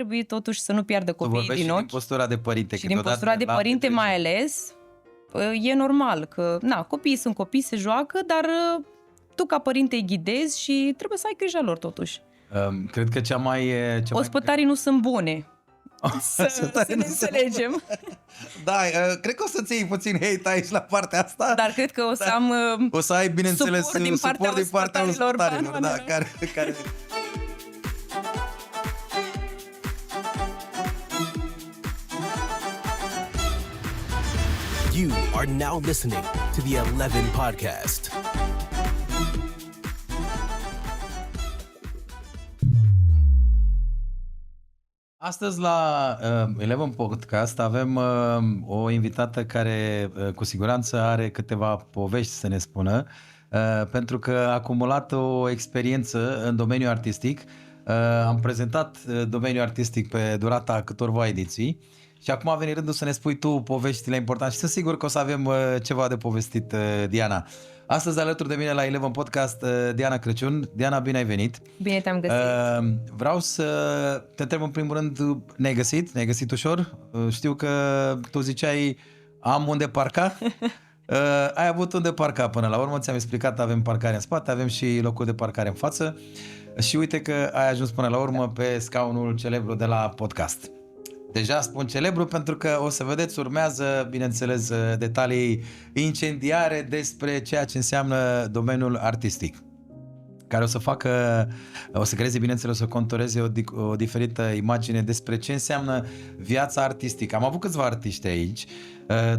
trebui totuși să nu piardă copiii din din ochi. postura de părinte. Și din postura de părinte mai ales, e normal că, copiii sunt copii, se joacă, dar tu ca părinte îi ghidezi și trebuie să ai grijă lor totuși. Cred că cea mai Ospătarii nu sunt bune. Să ne înțelegem. Da, cred că o să-ți iei puțin hate aici la partea asta. Dar cred că o să am o să ai, bineînțeles, suport din partea ospătarilor, da, care... You are now listening to the 11 Podcast. Astăzi la 11 Podcast avem o invitată care cu siguranță are câteva povești să ne spună, pentru că a acumulat o experiență în domeniul artistic. Am prezentat domeniul artistic pe durata câtorva ediții și acum a venit rândul să ne spui tu poveștile importante și sunt sigur că o să avem ceva de povestit, Diana. Astăzi alături de mine la 11 Podcast, Diana Crăciun. Diana, bine ai venit! Bine te-am găsit! Vreau să te întreb în primul rând, ne-ai găsit ușor? Știu că tu ziceai, am unde parca. Ai avut unde parca până la urmă, ți-am explicat, avem parcare în spate, avem și locul de parcare în față și uite că ai ajuns până la urmă pe scaunul celebru de la podcast. Deja spun celebru pentru că o să vedeți, urmează, bineînțeles, detalii incendiare despre ceea ce înseamnă domeniul artistic, care o să creeze, bineînțeles, o să contureze o diferită imagine despre ce înseamnă viața artistică. Am avut câțiva artiști aici,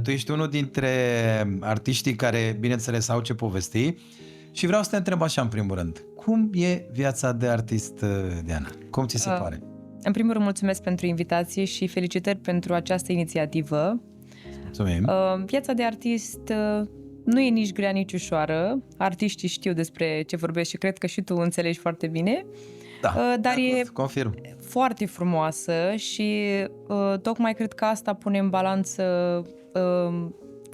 tu ești unul dintre artiștii care, bineînțeles, au ce povesti și vreau să te întreb așa în primul rând, cum e viața de artist, Diana? Cum ți se pare? În primul rând, mulțumesc pentru invitație și felicitări pentru această inițiativă. Mulțumim. Viața de artist nu e nici grea, nici ușoară. Artiștii știu despre ce vorbesc și cred că și tu înțelegi foarte bine. Da, dar e confirm. foarte frumoasă și tocmai cred că asta pune în balanță,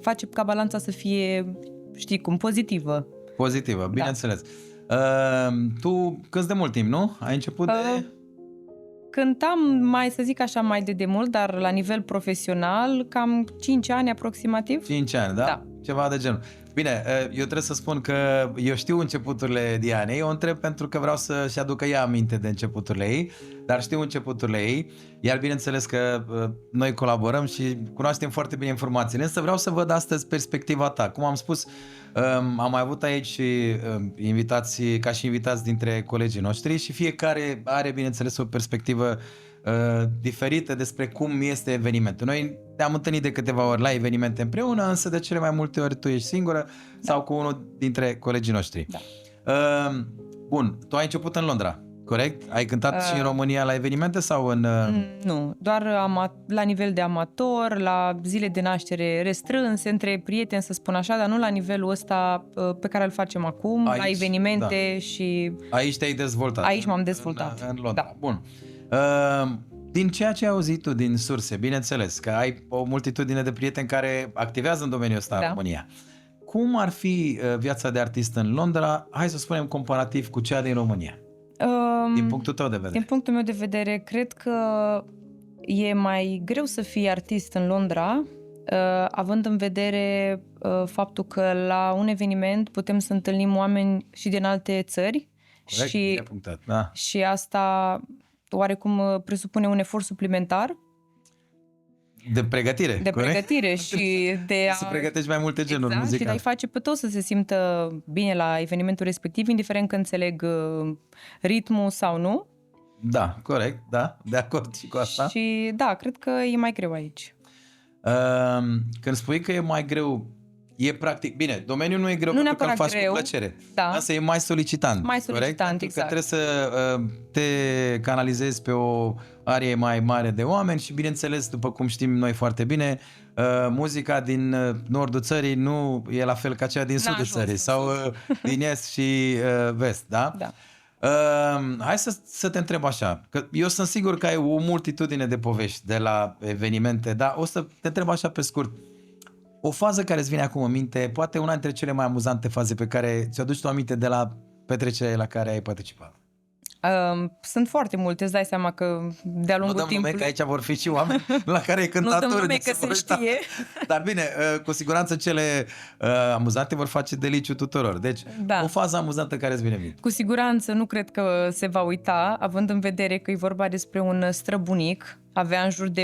face ca balanța să fie, știi cum, pozitivă. Pozitivă, bineînțeles. Tu cânti de mult timp, nu? Ai început de... Cântam, să zic așa, mai de demult, dar la nivel profesional, cam 5 ani aproximativ. 5 ani, da? Da. Ceva de genul. Bine, eu trebuie să spun că eu știu începuturile Dianei, o întreb pentru că vreau să-și aducă ea aminte de începuturile ei, dar știu începuturile ei, iar bineînțeles că noi colaborăm și cunoaștem foarte bine informațiile, însă vreau să văd astăzi perspectiva ta. Cum am spus, am mai avut aici și invitați dintre colegii noștri și fiecare are, bineînțeles, o perspectivă diferită despre cum este evenimentul. Noi te-am întâlnit de câteva ori la evenimente împreună, însă de cele mai multe ori tu ești singură sau cu unul dintre colegii noștri. Da. Bun, tu ai început în Londra, corect? Ai cântat și în România la evenimente sau în... Nu, doar la nivel de amator, la zile de naștere restrânse, între prieteni, să spun așa, dar nu la nivelul ăsta pe care îl facem acum, aici, la evenimente și... Aici te-ai dezvoltat. Aici m-am dezvoltat. În Londra. Da. Bun. Din ceea ce ai auzit tu din surse, bineînțeles că ai o multitudine de prieteni care activează în domeniul ăsta în România. Cum ar fi viața de artist în Londra, hai să spunem comparativ cu cea din România? Din punctul tău de vedere. Din punctul meu de vedere, cred că e mai greu să fii artist în Londra, având în vedere faptul că la un eveniment putem să întâlnim oameni și din alte țări. Corect, bine punctat, da. Și asta oarecum presupune un efort suplimentar. De pregătire, de corect? Pregătire și de a... Să pregătești mai multe genuri muzicale. Și de a-i face pe toți să se simtă bine la evenimentul respectiv, indiferent că înțeleg ritmul sau nu. Da, corect, da, de acord și cu asta. Și da, cred că e mai greu aici. Când spui că e mai greu, e practic, bine, domeniul nu e greu pentru că îl faci cu plăcere. Da. Asta e mai solicitant. Mai solicitant, corect? exact. Că trebuie să te canalizezi pe o arie mai mare de oameni și, bineînțeles, după cum știm noi foarte bine, muzica din nordul țării nu e la fel ca cea din sudul țării sau din est și vest, da? Da. Hai să te întreb așa, că eu sunt sigur că ai o multitudine de povești de la evenimente, dar o să te întreb așa pe scurt. O fază care îți vine acum în minte, poate una dintre cele mai amuzante faze pe care ți-o aduci tu aminte de la petrecerea la care ai participat. Sunt foarte multe, îți dai seama că de-a Nu lungul dăm nume, timpului... că aici vor fi și oameni la care e Nu cântat dăm nume, deci că se vor se uita. știe. Dar bine, cu siguranță cele amuzante vor face deliciu tuturor. Deci, Da. o fază amuzantă care îți vine în minte. Cu siguranță nu cred că se va uita, având în vedere că e vorba despre un străbunic, avea în jur de 80-85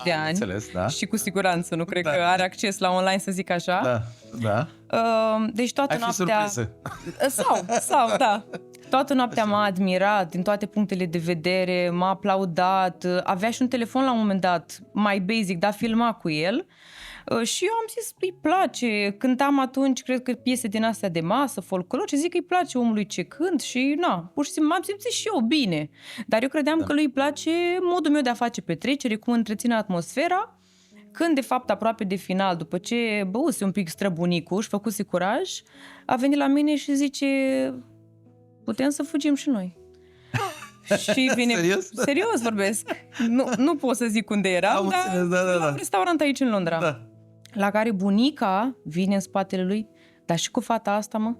de Am ani. înțeles, da. Și cu siguranță nu cred Da. că are acces la online, să zic așa. Da, da. Deci toată Ai fi noaptea... surprinsă. Sau, da. Toată noaptea m-a admirat din toate punctele de vedere, m-a aplaudat, avea și un telefon la un moment dat, mai basic, dar filma cu el. Și eu am zis, îi place, cântam atunci, cred că piese din astea de masă, folclor, și zic că îi place omului ce cânt și na, pur și simplu m-am simțit și eu bine. Dar eu credeam că lui îi place modul meu de a face petrecere, cum întreține atmosfera, când de fapt aproape de final, după ce băuse un pic străbunicul și făcuse curaj, a venit la mine și zice, putem să fugim și noi. Și vine... Serios? Serios vorbesc. Nu pot să zic unde eram, Am dar înțeles, da. la un restaurant aici în Londra. Da. La care bunica vine în spatele lui, dar și cu fata asta, mă?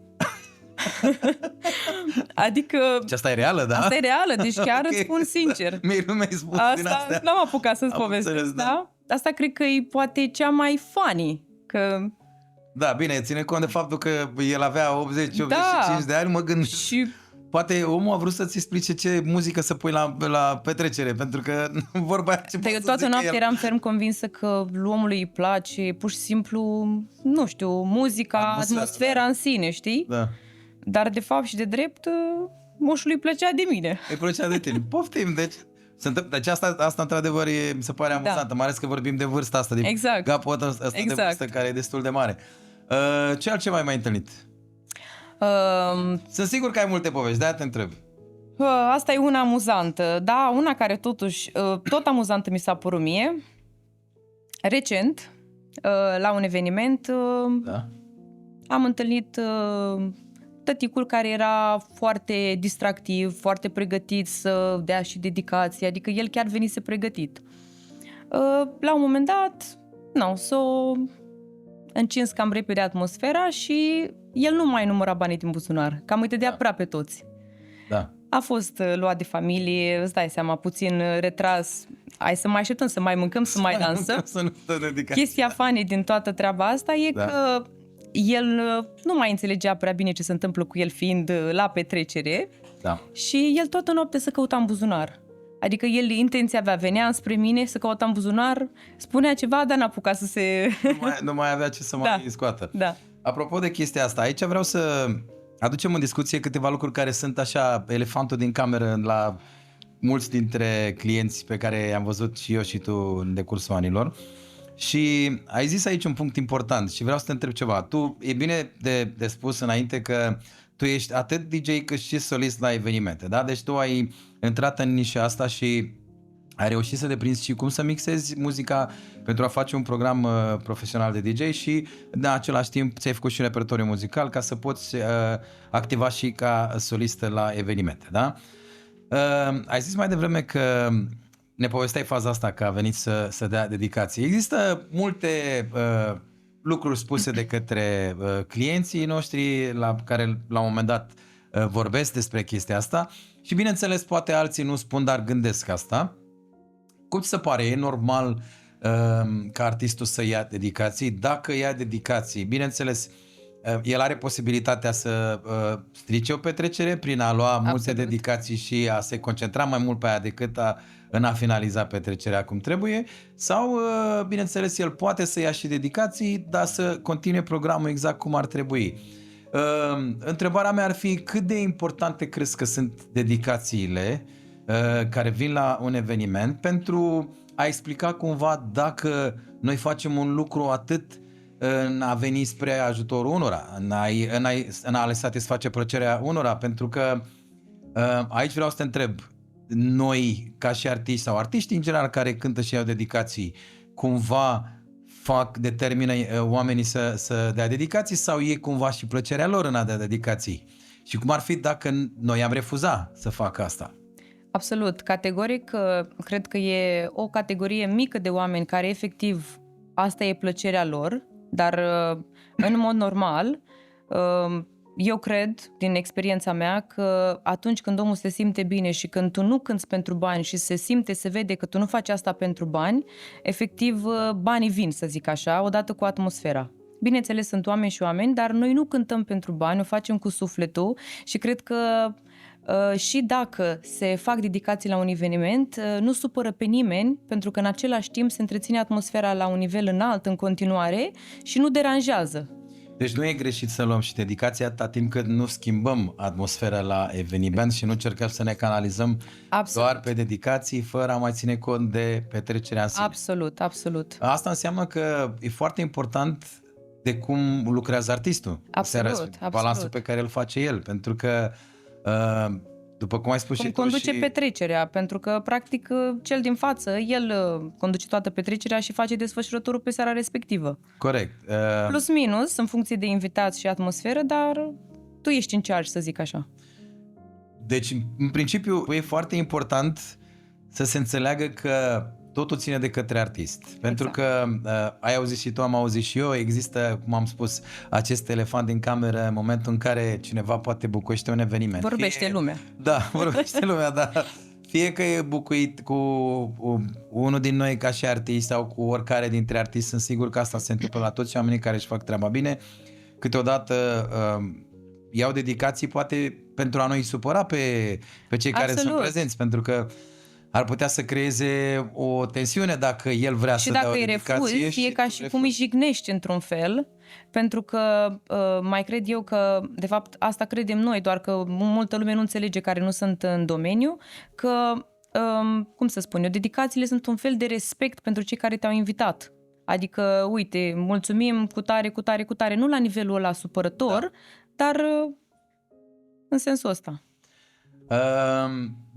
Adică... Și asta e reală, da? Asta e reală, deci chiar Ok. îți spun sincer. Mie nu mi-ai spus din Asta astea. n-am apucat să-ți Am povestesc, înțeles, da. da? Asta cred că e poate cea mai funny, că... Da, bine, ține cont de faptul că el avea 80-85 Da. de ani, mă gândesc. Și Poate omul a vrut să-ți explice ce muzică să pui la petrecere, pentru că vorba aia ce de poate să toată zică noaptea el. eram ferm convinsă că omului îi place pur și simplu, nu știu, muzica, atmosfera în sine, știi? Da. Dar de fapt și de drept, moșului îi plăcea de mine. Îi plăcea de tine. Poftim, deci asta într-adevăr mi se pare amuzantă, mai ales că vorbim de vârsta asta, de Exact. gapul ăsta de Exact. vârstă care e destul de mare. Ce altceva ai mai întâlnit? Sunt sigur că ai multe povești, de-aia te întreb. Asta e una amuzantă, da, una care totuși tot amuzantă mi s-a părut mie. Recent, la un eveniment, Da? am întâlnit tăticul care era foarte distractiv, foarte pregătit să dea și dedicație, adică el chiar venise pregătit. La un moment dat, s-a încins cam repede atmosfera și el nu mai număra banii din buzunar, cam îi dădea prea pe toți. Da. A fost luat de familie, îți dai seama, puțin retras. Hai să mai așteptăm, să mai mâncăm, să mai dansăm. Să nu te dedicați. Chestia funny din toată treaba asta e Da. că el nu mai înțelegea prea bine ce se întâmplă cu el fiind la petrecere Da. și el toată noaptea să căuta în buzunar. Adică el intenția avea, venea spre mine să căuta în buzunar, spunea ceva, dar n-apuca să se... Nu mai avea ce să mai scoată. Da. Apropo de chestia asta, aici vreau să aducem în discuție câteva lucruri care sunt așa elefantul din cameră la mulți dintre clienți pe care am văzut și eu și tu în decursul anilor. Și ai zis aici un punct important și vreau să te întreb ceva. Tu, e bine de spus înainte că tu ești atât DJ cât și solist la evenimente, da? Deci tu ai intrat în nișa asta și ai reușit să deprinzi și cum să mixezi muzica pentru a face un program profesional de DJ și în același timp ți-ai făcut și un repertoriu muzical ca să poți activa și ca solistă la evenimente, da? Ai zis mai devreme că ne povesteai faza asta că a venit să dea dedicații. Există multe lucruri spuse de către clienții noștri la care la un moment dat vorbesc despre chestia asta și bineînțeles poate alții nu spun, dar gândesc asta. Cum ți se pare? E normal ca artistul să ia dedicații? Dacă ia dedicații, bineînțeles, el are posibilitatea să strice o petrecere prin a lua multe dedicații și a se concentra mai mult pe aia decât în a finaliza petrecerea cum trebuie, sau, bineînțeles, el poate să ia și dedicații, dar să continue programul exact cum ar trebui. Întrebarea mea ar fi cât de importante crezi că sunt dedicațiile care vin la un eveniment pentru a explica cumva dacă noi facem un lucru atât în a veni spre ajutorul unora, în a le satisface plăcerea unora, pentru că aici vreau să te întreb, noi ca și artiști sau artiști în general care cântă și iau dedicații, cumva determină oamenii să dea dedicații sau e cumva și plăcerea lor în a dea dedicații? Și cum ar fi dacă noi am refuzat să facă asta? Absolut. Categoric, cred că e o categorie mică de oameni care efectiv asta e plăcerea lor, dar în mod normal eu cred, din experiența mea, că atunci când omul se simte bine și când tu nu cânti pentru bani și se vede că tu nu faci asta pentru bani, efectiv banii vin, să zic așa, odată cu atmosfera. Bineînțeles, sunt oameni și oameni, dar noi nu cântăm pentru bani, o facem cu sufletul și cred că și dacă se fac dedicații la un eveniment, nu supără pe nimeni, pentru că în același timp se întreține atmosfera la un nivel înalt în continuare și nu deranjează. Deci nu e greșit să luăm și dedicația atâta timp cât nu schimbăm atmosfera la eveniment și nu încercăm să ne canalizăm doar pe dedicații, fără a mai ține cont de petrecerea în sine. Absolut, absolut. Asta înseamnă că e foarte important de cum lucrează artistul. Absolut. Balansul pe care îl face el, pentru că după cum ai spus cum și tu conduce și... petrecerea, pentru că practic cel din față, el conduce toată petrecerea și face desfășurătorul pe seara respectivă. Corect. Plus minus, în funcție de invitați și atmosferă, dar tu ești în charge, să zic așa. Deci, în principiu, e foarte important să se înțeleagă că totul ține de către artist. Pentru că ai auzit și tu, am auzit și eu, există, cum am spus, acest elefant din cameră în momentul în care cineva poate bucuiește un eveniment. Vorbește lumea. Da, vorbește lumea, da. Fie că e bucuit cu unul din noi ca și artist sau cu oricare dintre artiști, sunt sigur că asta se întâmplă la toți oamenii care își fac treaba bine. Câteodată iau dedicații poate pentru a nu-i supăra pe cei care sunt prezenți, pentru că ar putea să creeze o tensiune dacă el vrea să dea o dedicație. Și dacă îi refuzi, e ca și cum îi jignești într-un fel, pentru că mai cred eu că, de fapt, asta credem noi, doar că multă lume nu înțelege, care nu sunt în domeniu, că, cum să spun eu, dedicațiile sunt un fel de respect pentru cei care te-au invitat. Adică, uite, mulțumim cu tare, nu la nivelul ăla supărător, dar în sensul ăsta.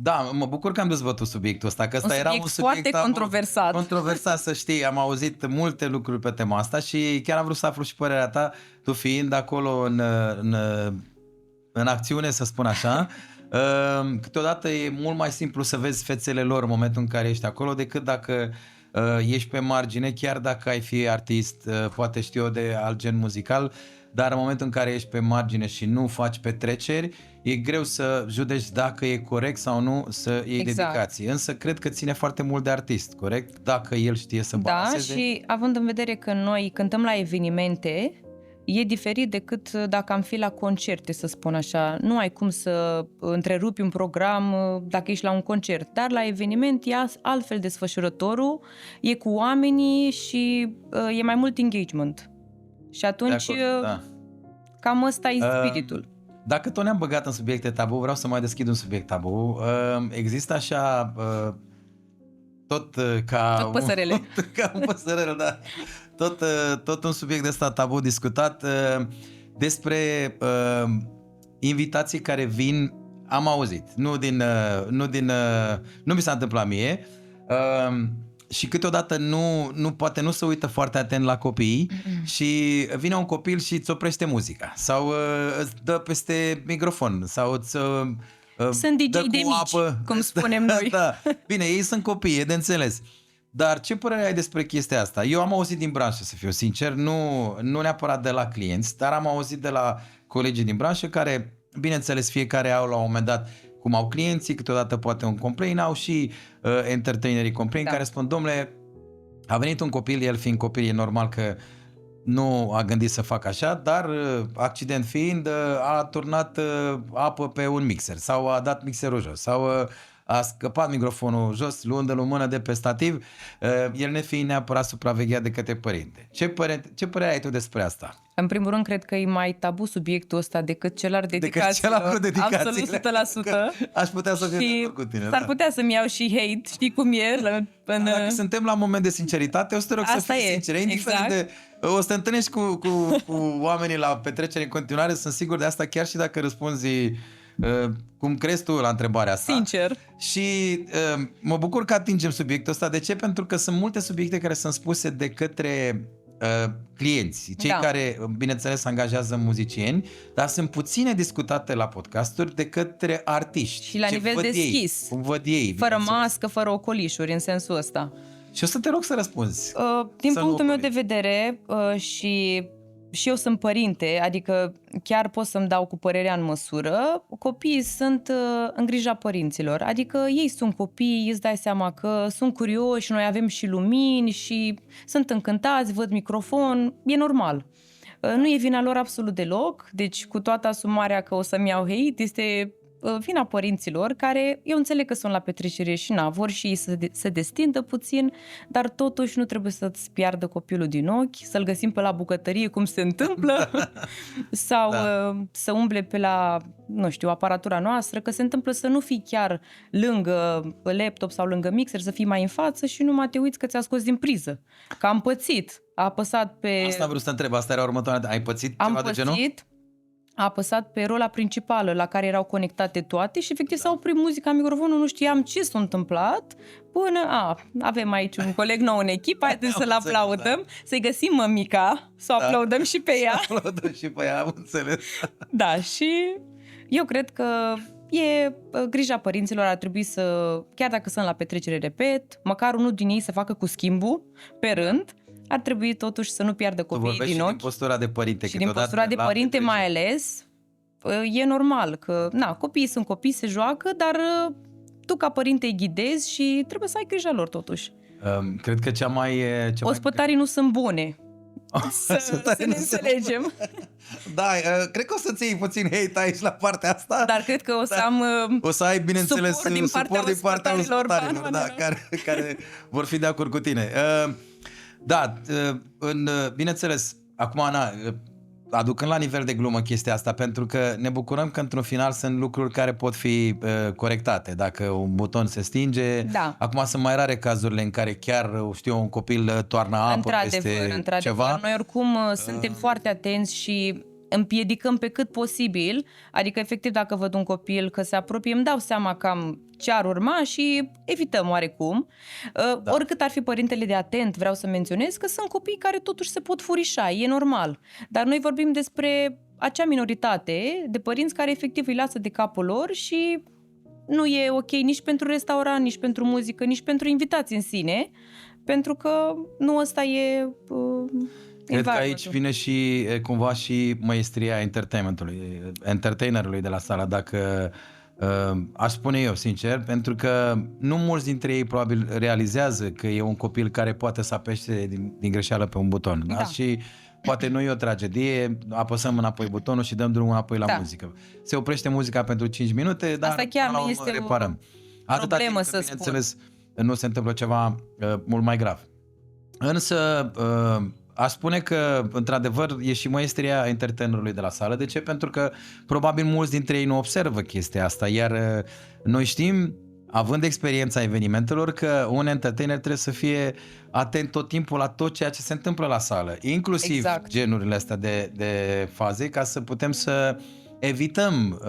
Da, mă bucur că am dezbătut subiectul ăsta, că ăsta era un subiect foarte controversat. Controversat, să știi, am auzit multe lucruri pe tema asta și chiar am vrut să aflu și părerea ta, tu fiind acolo în acțiune, să spun așa. Câteodată e mult mai simplu să vezi fețele lor în momentul în care ești acolo decât dacă ești pe margine, chiar dacă ai fi artist, poate știu eu, de alt gen muzical, dar în momentul în care ești pe margine și nu faci petreceri, e greu să judeci dacă e corect sau nu să iei dedicații. Însă cred că ține foarte mult de artist, corect? Dacă el știe să balanceze. Da, și având în vedere că noi cântăm la evenimente, e diferit decât dacă am fi la concerte, să spun așa. Nu ai cum să întrerupi un program dacă ești la un concert, dar la eveniment e altfel desfășurătorul, e cu oamenii și e mai mult engagement. Și atunci cam ăsta e spiritul. Dacă tot ne-am băgat în subiecte tabu, vreau să mai deschid un subiect tabu. Există așa tot păsărele. Ca un păsărel, da. Tot un subiect de ăsta tabu discutat despre invitații care vin, am auzit, nu mi s-a întâmplat mie. Și câteodată poate nu se uită foarte atent la copii și vine un copil și îți oprește muzica sau îți dă peste microfon sau îți sunt DJ de mici, apă, cum spunem noi. Da. Bine, ei sunt copii, e de înțeles. Dar ce părere ai despre chestia asta? Eu am auzit din branșă, să fiu sincer, nu neapărat de la clienți, dar am auzit de la colegii din branșă care, bineînțeles, fiecare au la un moment dat cum au clienții, câteodată poate un complain, au și entertainerii complain care spun, domnule, a venit un copil, el fiind copil, e normal că nu a gândit să facă așa, dar accident fiind, a turnat apă pe un mixer sau a dat mixerul jos sau a scăpat microfonul jos, luând-l în mână de pe stativ, el nefiind neapărat supravegheat de către părinte. Ce părere ai tu despre asta? În primul rând, cred că e mai tabu subiectul ăsta decât cel al dedicațiilor. Absolut 100%. Aș putea să fiu cu tine. S-ar putea să-mi iau și hate, știi cum e? Dacă suntem la moment de sinceritate, o să te rog să fii sincer. Indiferent de... O să te întâlnești cu oamenii la petrecere în continuare, sunt sigur de asta, chiar și dacă răspunzi cum crezi tu la întrebarea asta. Sincer. Și mă bucur că atingem subiectul ăsta. De ce? Pentru că sunt multe subiecte care sunt spuse de către clienți, cei care, bineînțeles, angajează muzicieni, dar sunt puține discutate la podcasturi de către artiști. Și la nivel deschis. Cum văd ei. Fără mască, fără ocolișuri, în sensul ăsta. Și o să te rog să răspunzi. Din punctul meu de vedere și și eu sunt părinte, adică chiar pot să-mi dau cu părerea în măsură, copiii sunt în grija părinților, adică ei sunt copii, îți dai seama că sunt curioși, noi avem și lumini și sunt încântați, văd microfon, e normal. Nu e vina lor absolut deloc, deci cu toată asumarea că o să-mi iau hate, este vina părinților care, eu înțeleg că sunt la petrecere și vor și ei să se destindă puțin, dar totuși nu trebuie să-ți piardă copilul din ochi, să-l găsim pe la bucătărie cum se întâmplă sau să umble pe la, nu știu, aparatura noastră, că se întâmplă să nu fii chiar lângă laptop sau lângă mixer, să fii mai în față și numai te uiți că ți-a scos din priză. Că am pățit, a apăsat pe... Asta vreau să te întreb, asta era următoarea. Ai pățit ceva de genul? A apăsat pe rola principală la care erau conectate toate și efectiv s-a oprit muzica, microfonul, nu știam ce s-a întâmplat până, avem aici un coleg nou în echipă, haideți să-l aplaudăm, să-i găsim mămica, să o aplaudăm și pe ea. Să aplaudăm și pe ea, am înțeles. Da, și eu cred că e grija părinților, ar trebui să, chiar dacă sunt la petrecere, repet, măcar unul din ei să facă cu schimbul pe rând, ar trebui totuși să nu piardă copiii din ochi. Din postura de părinte. Și din postura de părinte mai ales, e normal că, copiii sunt copii, se joacă, dar tu ca părinte îi ghidezi și trebuie să ai grijă lor totuși. Cred că Ospătarii nu sunt bune. Să ne înțelegem. Da, cred că o să-ți iei puțin hate aici la partea asta. Dar cred că o să am o să ai, bineînțeles, suport din partea ospătarilor, care vor fi de acord cu tine. Da, bineînțeles, acum, aducând la nivel de glumă chestia asta, pentru că ne bucurăm că într-un final sunt lucruri care pot fi corectate. Dacă un buton se stinge, acum sunt mai rare cazurile în care chiar, un copil toarnă apă peste ceva. Noi oricum suntem foarte atenți și împiedicăm pe cât posibil, adică efectiv dacă văd un copil că se apropie, îmi dau seama cam ce ar urma și evităm oarecum. Oricât ar fi părintele de atent, vreau să menționez că sunt copii care totuși se pot furișa, e normal. Dar noi vorbim despre acea minoritate de părinți care efectiv îi lasă de capul lor și nu e ok nici pentru restaurant, nici pentru muzică, nici pentru invitați în sine, pentru că nu ăsta e... Cred că aici vine și cumva și maestria entertainerului de la sală, dacă aș spune eu sincer, pentru că nu mulți dintre ei probabil realizează că e un copil care poate să apește din greșeală pe un buton. Da? Și poate nu e o tragedie, apăsăm înapoi butonul și dăm drumul înapoi la muzică. Se oprește muzica pentru 5 minute, dar asta chiar nu este reparăm. o problemă, să bineînțeles, nu se întâmplă ceva mult mai grav. Însă aș spune că, într-adevăr, e și maestria entertainerului de la sală. De ce? Pentru că probabil mulți dintre ei nu observă chestia asta, iar noi știm, având experiența evenimentelor, că un entertainer trebuie să fie atent tot timpul la tot ceea ce se întâmplă la sală, inclusiv genurile astea de faze, ca să putem să evităm,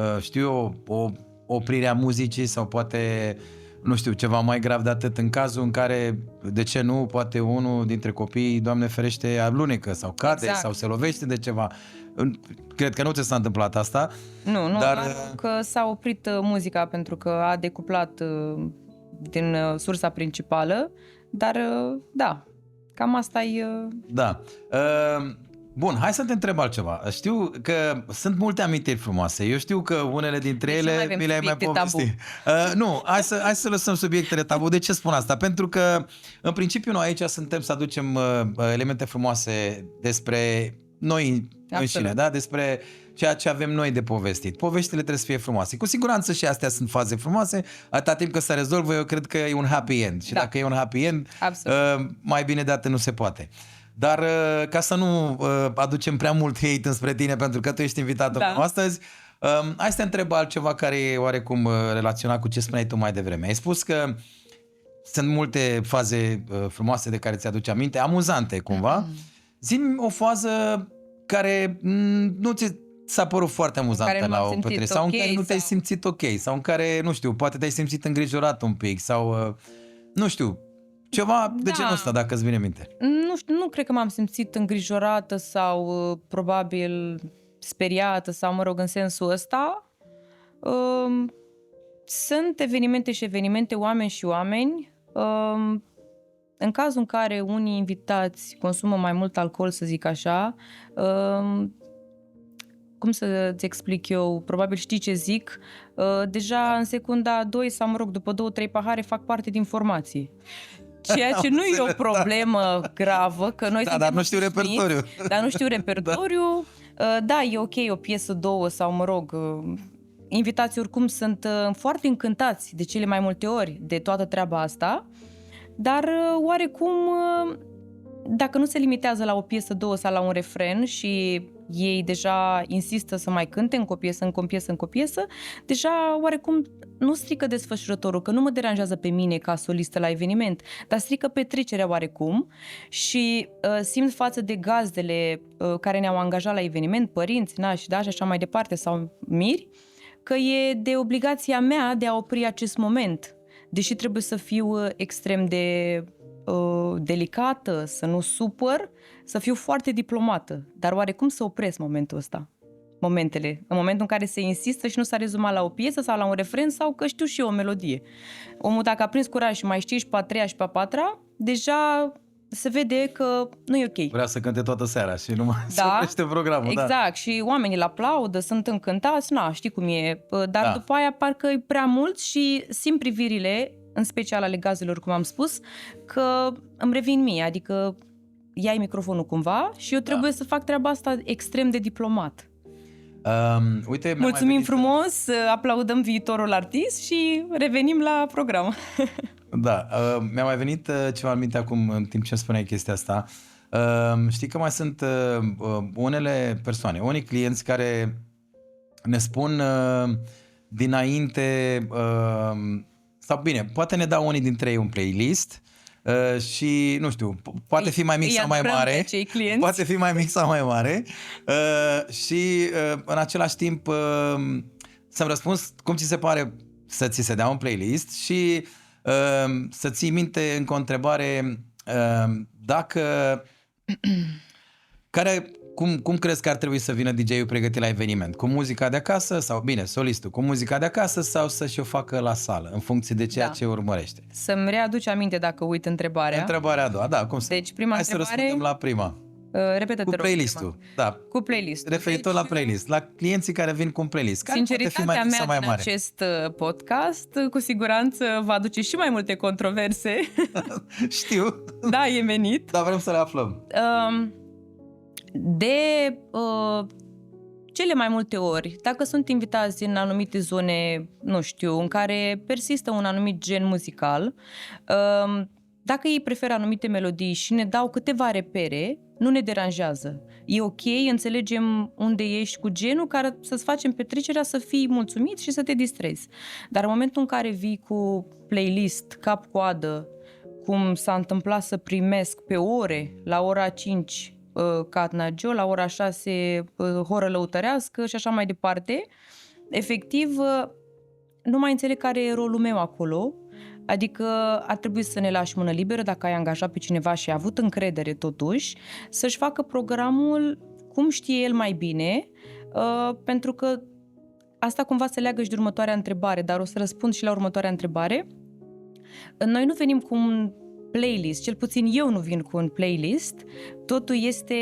o oprire a muzicii sau poate... nu știu, ceva mai grav de atât, în cazul în care, de ce nu, poate unul dintre copii, Doamne ferește, alunecă sau cade sau se lovește de ceva. Cred că nu ți s-a întâmplat asta. Nu, dar că s-a oprit muzica pentru că a decuplat din sursa principală, dar da, cam asta e... Da. Bun, hai să te întreb altceva. Știu că sunt multe amintiri frumoase. Eu știu că unele dintre ele mi le-ai mai povestit. Nu, hai să lăsăm subiectele tabu. De ce spun asta? Pentru că, în principiu, noi aici suntem să aducem elemente frumoase despre noi înșine, da? Despre ceea ce avem noi de povestit. Poveștile trebuie să fie frumoase. Cu siguranță și astea sunt faze frumoase. Atâta timp că se rezolvă, eu cred că e un happy end. Și dacă e un happy end, mai bine de atât nu se poate. Dar ca să nu aducem prea mult hate înspre tine, pentru că tu ești invitatul meu astăzi, hai să te întreb altceva care e oarecum relaționat cu ce spuneai tu mai devreme. Ai spus că sunt multe faze frumoase de care ți-aduci aminte, amuzante cumva. Zi-mi o fază care nu ți s-a părut foarte amuzantă la o petrecere sau în care nu te-ai simțit ok sau în care, nu știu, poate te-ai simțit îngrijorat un pic sau, nu știu, ceva de genul ăsta, dacă îți vine în minte. Nu știu, nu cred că m-am simțit îngrijorată sau probabil speriată sau, mă rog, în sensul ăsta. Sunt evenimente și evenimente, oameni și oameni. în cazul în care unii invitați consumă mai mult alcool, să zic așa, cum să-ți explic eu, probabil știi ce zic, deja în secunda 2 sau, mă rog, după 2-3 pahare fac parte din formație. Ceea ce nu e o problemă gravă, că noi suntem dar nu știu repertoriu. Dar nu știu repertoriu. Da, e ok o piesă, două sau, mă rog, invitații oricum sunt foarte încântați de cele mai multe ori de toată treaba asta, dar oarecum, dacă nu se limitează la o piesă, două sau la un refren și ei deja insistă să mai cânte încă o piesă, încă o piesă, încă o piesă, deja oarecum nu strică desfășurătorul, că nu mă deranjează pe mine ca solistă la eveniment, dar strică petrecerea oarecum și simt față de gazdele care ne-au angajat la eveniment, părinți, nași, da, și așa mai departe, sau miri, că e de obligația mea de a opri acest moment, deși trebuie să fiu extrem de delicată, să nu supăr, să fiu foarte diplomată, dar oarecum să opresc momentul ăsta. Momentele, în momentul în care se insistă și nu s-a rezumat la o piesă sau la un refren sau că știu și eu o melodie. Omul dacă a prins curaj și mai știi și pe a treia și pe a patra, deja se vede că nu e ok. Vrea să cânte toată seara și nu mai se oprește programul. Exact, da. Și oamenii îl aplaudă, sunt încântați, știi cum e, dar după aia parcă e prea mult și simt privirile, în special ale gazelor, cum am spus, că îmi revin mie, adică iai microfonul cumva și eu trebuie să fac treaba asta extrem de diplomat. Uite, mulțumim frumos, aplaudăm viitorul artist și revenim la program. Da, mi-a mai venit ceva în minte acum în timp ce spuneai chestia asta. Știi că mai sunt unele persoane, unii clienți care ne spun dinainte, sau bine, poate ne dau unii dintre ei un playlist și, nu știu, poate fi mai mic sau mai mare. Poate fi mai mic sau mai mare și în același timp să-mi răspunzi cum ți se pare să ți se dea un playlist și să ții minte încă o întrebare dacă cum crezi că ar trebui să vină DJ-ul pregătit la eveniment? Cu muzica de acasă sau, bine, solistul, cu muzica de acasă sau să-și o facă la sală, în funcție de ceea ce urmărește? Să-mi readuci aminte dacă uit întrebarea. Întrebarea a doua, da, cum să... Deci prima întrebare... Hai să răspundem la prima. Repetă-te, cu playlist-ul, da. Cu playlist-ul. Referitor la playlist, la clienții care vin cu un playlist. Care sinceritatea poate fi mai mea mai din mare? acest podcast cu siguranță va aduce și mai multe controverse. Știu. Da, e venit. Dar vrem să le aflăm. Cele mai multe ori, dacă sunt invitați în anumite zone, nu știu, în care persistă un anumit gen muzical, dacă ei preferă anumite melodii și ne dau câteva repere, nu ne deranjează. E ok, înțelegem unde ești cu genul, care să-ți facem petrecerea să fii mulțumit și să te distrezi. Dar în momentul în care vii cu playlist, cap-coadă, cum s-a întâmplat să primesc pe ore, la ora 5 Catnagio, la ora 6 horă lăutărească și așa mai departe, efectiv nu mai înțeleg care e rolul meu acolo. Adică ar trebui să ne lași mână liberă dacă ai angajat pe cineva și ai avut încredere totuși, să-și facă programul cum știe el mai bine, pentru că asta cumva se leagă și de următoarea întrebare, dar o să răspund și la următoarea întrebare. Noi nu venim cu un playlist, cel puțin eu nu vin cu un playlist, totul este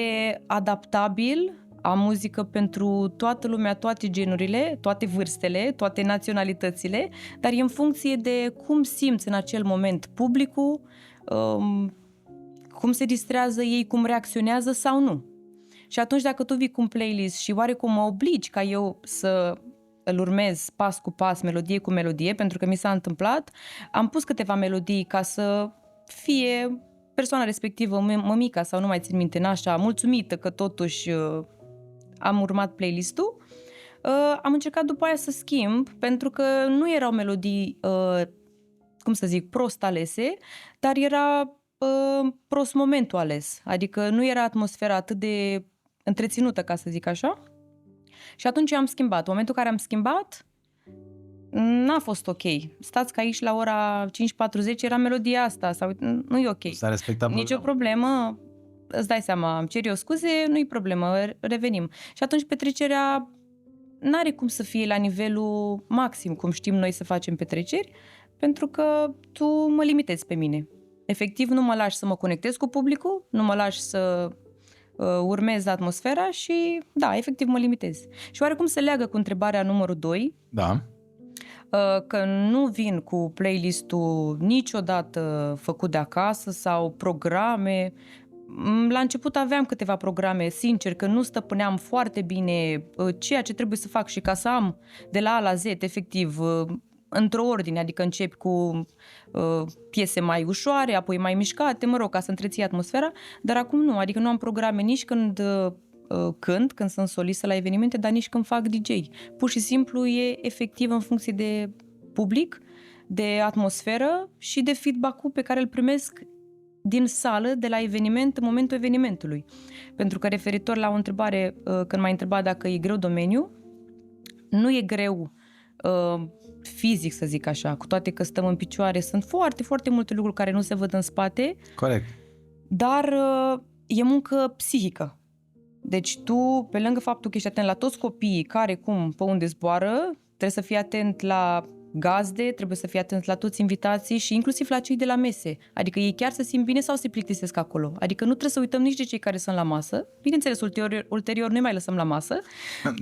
adaptabil, am muzică pentru toată lumea, toate genurile, toate vârstele, toate naționalitățile, dar e în funcție de cum simți în acel moment publicul, cum se distrează ei, cum reacționează sau nu. Și atunci dacă tu vii cu un playlist și oarecum mă obligi ca eu să îl urmez pas cu pas, melodie cu melodie, pentru că mi s-a întâmplat, am pus câteva melodii ca să fie persoana respectivă, mămica sau nu mai țin minte, așa, mulțumită că totuși am urmat playlist-ul. Am încercat după aia să schimb, pentru că nu erau melodii, cum să zic, prost alese, dar era prost momentul ales. Adică nu era atmosfera atât de întreținută, ca să zic așa. Și atunci am schimbat. În momentul în care am schimbat, n-a fost ok. Stați că aici la ora 5:40 era melodia asta, sau nu e ok. S-a respectat nicio problemă. Îți dai seama, îmi cer eu scuze, nu-i problemă, revenim. Și atunci petrecerea n-are cum să fie la nivelul maxim, cum știm noi să facem petreceri, pentru că tu mă limitezi pe mine. Efectiv, nu mă lași să mă conectez cu publicul, nu mă lași să urmez atmosfera și, da, efectiv mă limitez. Și oarecum se leagă cu întrebarea numărul 2, Da. că nu vin cu playlist-ul niciodată făcut de acasă sau programe. La început aveam câteva programe, sincer, că nu stăpâneam foarte bine ceea ce trebuie să fac și ca să am de la A la Z, efectiv, într-o ordine, adică începi cu piese mai ușoare, apoi mai mișcate, mă rog, ca să întreții atmosfera, dar acum nu, adică nu am programe nici când sunt solistă la evenimente, dar nici când fac DJ. Pur și simplu e efectiv în funcție de public, de atmosferă și de feedback-ul pe care îl primesc din sală, de la eveniment, în momentul evenimentului. Pentru că referitor la o întrebare, când m-ai întrebat dacă e greu domeniu, nu e greu fizic, să zic așa, cu toate că stăm în picioare. Sunt foarte, foarte multe lucruri care nu se văd în spate. Corect. Dar e muncă psihică. Deci tu, pe lângă faptul că ești atent la toți copiii, care, cum, pe unde zboară, trebuie să fii atent la gazde, trebuie să fii atent la toți invitații și inclusiv la cei de la mese. Adică ei chiar se simt bine sau se plictisesc acolo. Adică nu trebuie să uităm nici de cei care sunt la masă. Bineînțeles, ulterior noi mai lăsăm la masă,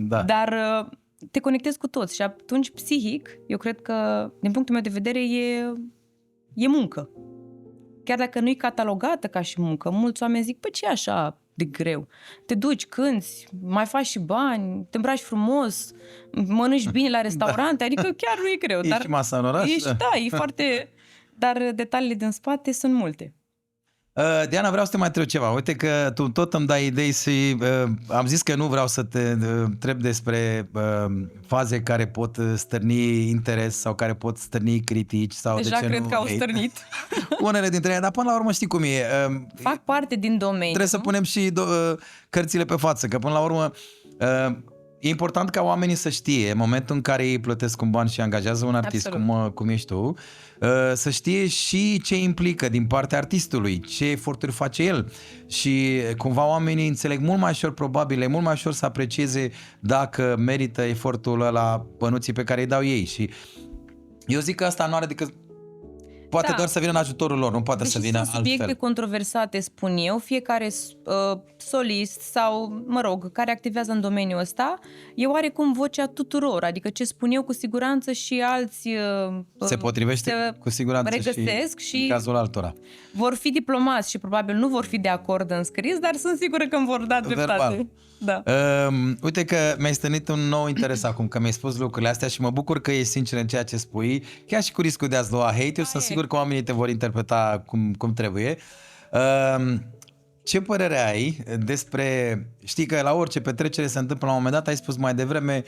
Da. dar te conectezi cu toți și atunci psihic, eu cred că, din punctul meu de vedere, e muncă. Chiar dacă nu e catalogată ca și muncă, mulți oameni zic, păi ce e așa de greu? Te duci, cânti, mai faci și bani, te îmbraci frumos, mănânci bine la restaurante, adică chiar nu e greu. Ești Dar masa în oraș? da, e foarte... Dar detaliile din spate sunt multe. Diana, vreau să te mai întreb ceva. Uite că tu tot îmi dai idei și am zis că nu vreau să te întreb despre faze care pot stârni interes sau care pot stârni critici. Sau Deja de ce cred nu că au hate. stârnit. Unele dintre ele, dar până la urmă știi cum e. Fac parte din domeniu. Trebuie să punem și cărțile pe față, că până la urmă e important ca oamenii să știe, în momentul în care ei plătesc un ban și angajează un artist, cum ești tu, să știe și ce implică din partea artistului, ce eforturi face el și cumva oamenii înțeleg mult mai ușor, probabil, e mult mai ușor să aprecieze dacă merită efortul ăla, bănuții pe care îi dau ei și eu zic că asta nu are decât poate doar să vină în ajutorul lor, nu poate să vină altfel. Subiecte controversate, spun eu, fiecare solist sau, mă rog, care activează în domeniul ăsta, e oarecum vocea tuturor, adică ce spun eu cu siguranță și alți se potrivește cu siguranță regăsesc și în cazul altora. Vor fi diplomați și probabil nu vor fi de acord în scris, dar sunt sigură că îmi vor da dreptate. Da. Uite că mi-ai stănit un nou interes acum, că mi-ai spus lucrurile astea și mă bucur că ești sincer în ceea ce spui, chiar și cu riscul de a-ți lua hate, eu sunt sigur că oamenii te vor interpreta cum trebuie. Ce părere ai despre, știi că la orice petrecere se întâmplă la un moment dat, ai spus mai devreme,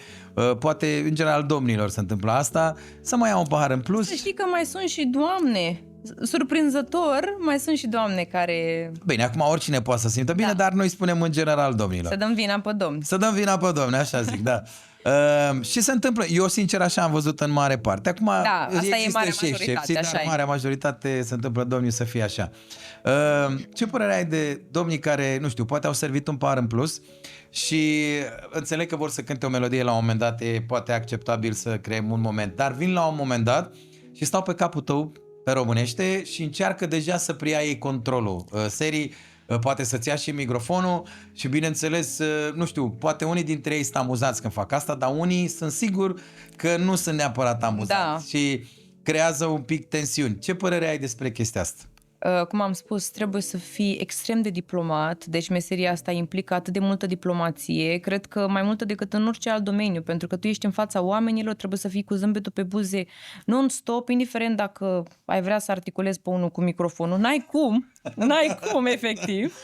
poate în general domnilor se întâmplă asta, să mai iau un pahar în plus. Să știi că mai sunt și doamne, surprinzător, mai sunt și doamne care... Bine, acum oricine poate să simtă bine, dar noi spunem în general domnilor. Să dăm vina pe domni. Să dăm vina pe domni, așa zic, da. Și se întâmplă, eu sincer așa am văzut în mare parte. Acum da, asta e marea și excepții, dar marea majoritate se întâmplă domnii să fie așa. Ce părere ai de domnii care, nu știu, poate au servit un par în plus și înțeleg că vor să cânte o melodie la un moment dat, e poate acceptabil să creăm un moment, dar vin la un moment dat și stau pe capul tău pe românește și încearcă deja să preia ei controlul serii, poate să-ți ia și microfonul și bineînțeles, nu știu, poate unii dintre ei sunt amuzați când fac asta, dar unii sunt sigur că nu sunt neapărat amuzați și creează un pic tensiuni. Ce părere ai despre chestia asta? Cum am spus, trebuie să fii extrem de diplomat, deci meseria asta implică atât de multă diplomație, cred că mai multă decât în orice alt domeniu, pentru că tu ești în fața oamenilor, trebuie să fii cu zâmbetul pe buze non-stop, indiferent dacă ai vrea să articulezi pe unul cu microfonul, n-ai cum, efectiv.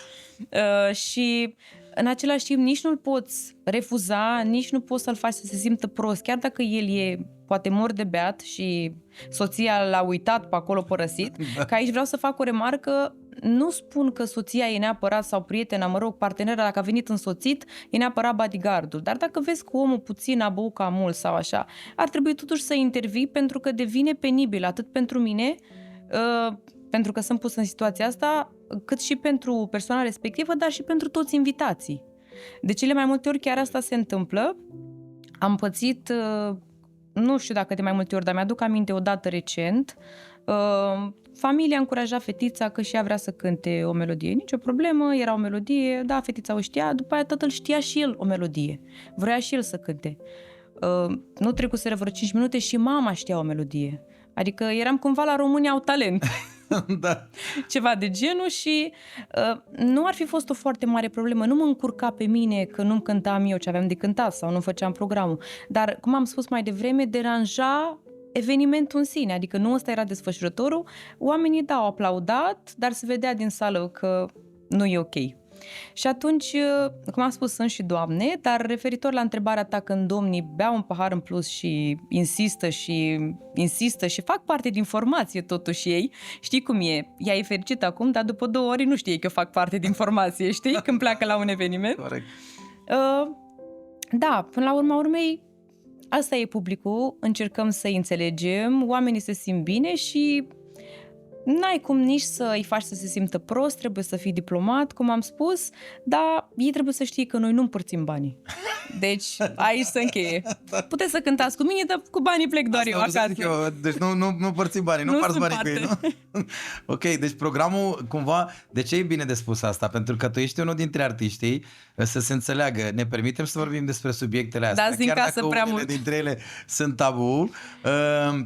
Și în același timp nici nu-l poți refuza, nici nu poți să-l faci să se simtă prost, chiar dacă el e poate mor de beat și soția l-a uitat pe acolo părăsit, că aici vreau să fac o remarcă, nu spun că soția e neapărat sau prietena, mă rog, partenera, dacă a venit însoțit, e neapărat bodyguardul, dar dacă vezi că omul puțin a băut cam mult sau așa, ar trebui totuși să intervii pentru că devine penibil atât pentru mine, pentru că sunt pus în situația asta, cât și pentru persoana respectivă, dar și pentru toți invitații. De cele mai multe ori chiar asta se întâmplă. Am pățit, nu știu dacă de mai multe ori, dar mi-aduc aminte odată recent, Familia încuraja fetița că și ea vrea să cânte o melodie. Nicio problemă, era o melodie, da, fetița o știa, după aia tatăl știa și el o melodie. Vrea și el să cânte. Nu trecuseră vreo 5 minute și mama știa o melodie. Adică eram cumva la România au talent. Da. Ceva de genul și nu ar fi fost o foarte mare problemă. Nu mă încurca pe mine că nu-mi cântam eu ce aveam de cântat sau nu făceam programul. Dar, cum am spus mai devreme, deranja evenimentul în sine. Adică nu ăsta era desfășurătorul. Oamenii, da, au aplaudat, dar se vedea din sală că nu e ok. Și atunci, cum am spus, sunt și doamne, dar referitor la întrebarea ta când domnii beau un pahar în plus și insistă și fac parte din formație totuși ei, știi cum e? Ea e fericită acum, dar după 2 ori nu știe că eu fac parte din formație, știi? Când pleacă la un eveniment. Corect. Da, până la urma urmei, asta e publicul, încercăm să-i înțelegem, oamenii se simt bine și n-ai cum nici să îi faci să se simtă prost, trebuie să fii diplomat, cum am spus, dar ei trebuie să știe că noi nu împărțim banii. Deci, aici se încheie. Puteți să cântați cu mine, dar cu banii plec doar eu acasă. Deci nu împărțim banii, nu parți banii cu ei, nu? Ok, deci programul, cumva, de ce e bine de spus asta? Pentru că tu ești unul dintre artiștii, să se înțeleagă, ne permitem să vorbim despre subiectele astea, dați din chiar casă dacă prea unele mult. dintre ele sunt tabu,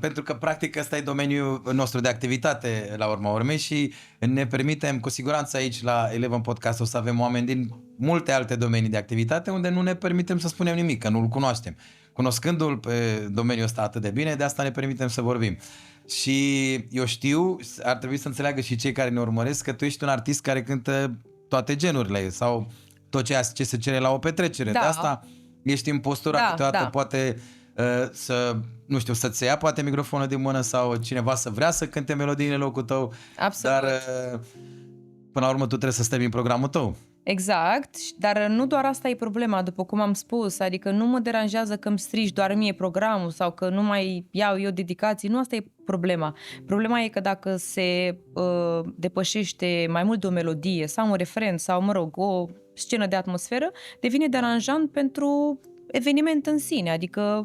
pentru că, practic, ăsta e domeniul nostru de activitate, la urma urmei, și ne permitem, cu siguranță aici la Eleven Podcast o să avem oameni din multe alte domenii de activitate unde nu ne permitem să spunem nimic, că nu-l cunoaștem. Cunoscându-l pe domeniul ăsta atât de bine, de asta ne permitem să vorbim. Și eu știu, ar trebui să înțeleagă și cei care ne urmăresc, că tu ești un artist care cântă toate genurile sau tot ceea ce se cere la o petrecere. Da. De asta ești în postura, Da, câteodată da. poate să-ți ia poate microfonul din mână sau cineva să vrea să cânte melodiile în locul tău. Absolut. Dar până la urmă tu trebuie să termini programul tău. Exact, dar nu doar asta e problema, după cum am spus, adică nu mă deranjează că îmi strici doar mie programul sau că nu mai iau eu dedicații, nu asta e problema. Problema e că dacă se depășește mai mult de o melodie sau un refren sau, mă rog, o scenă de atmosferă, devine deranjant pentru eveniment în sine, adică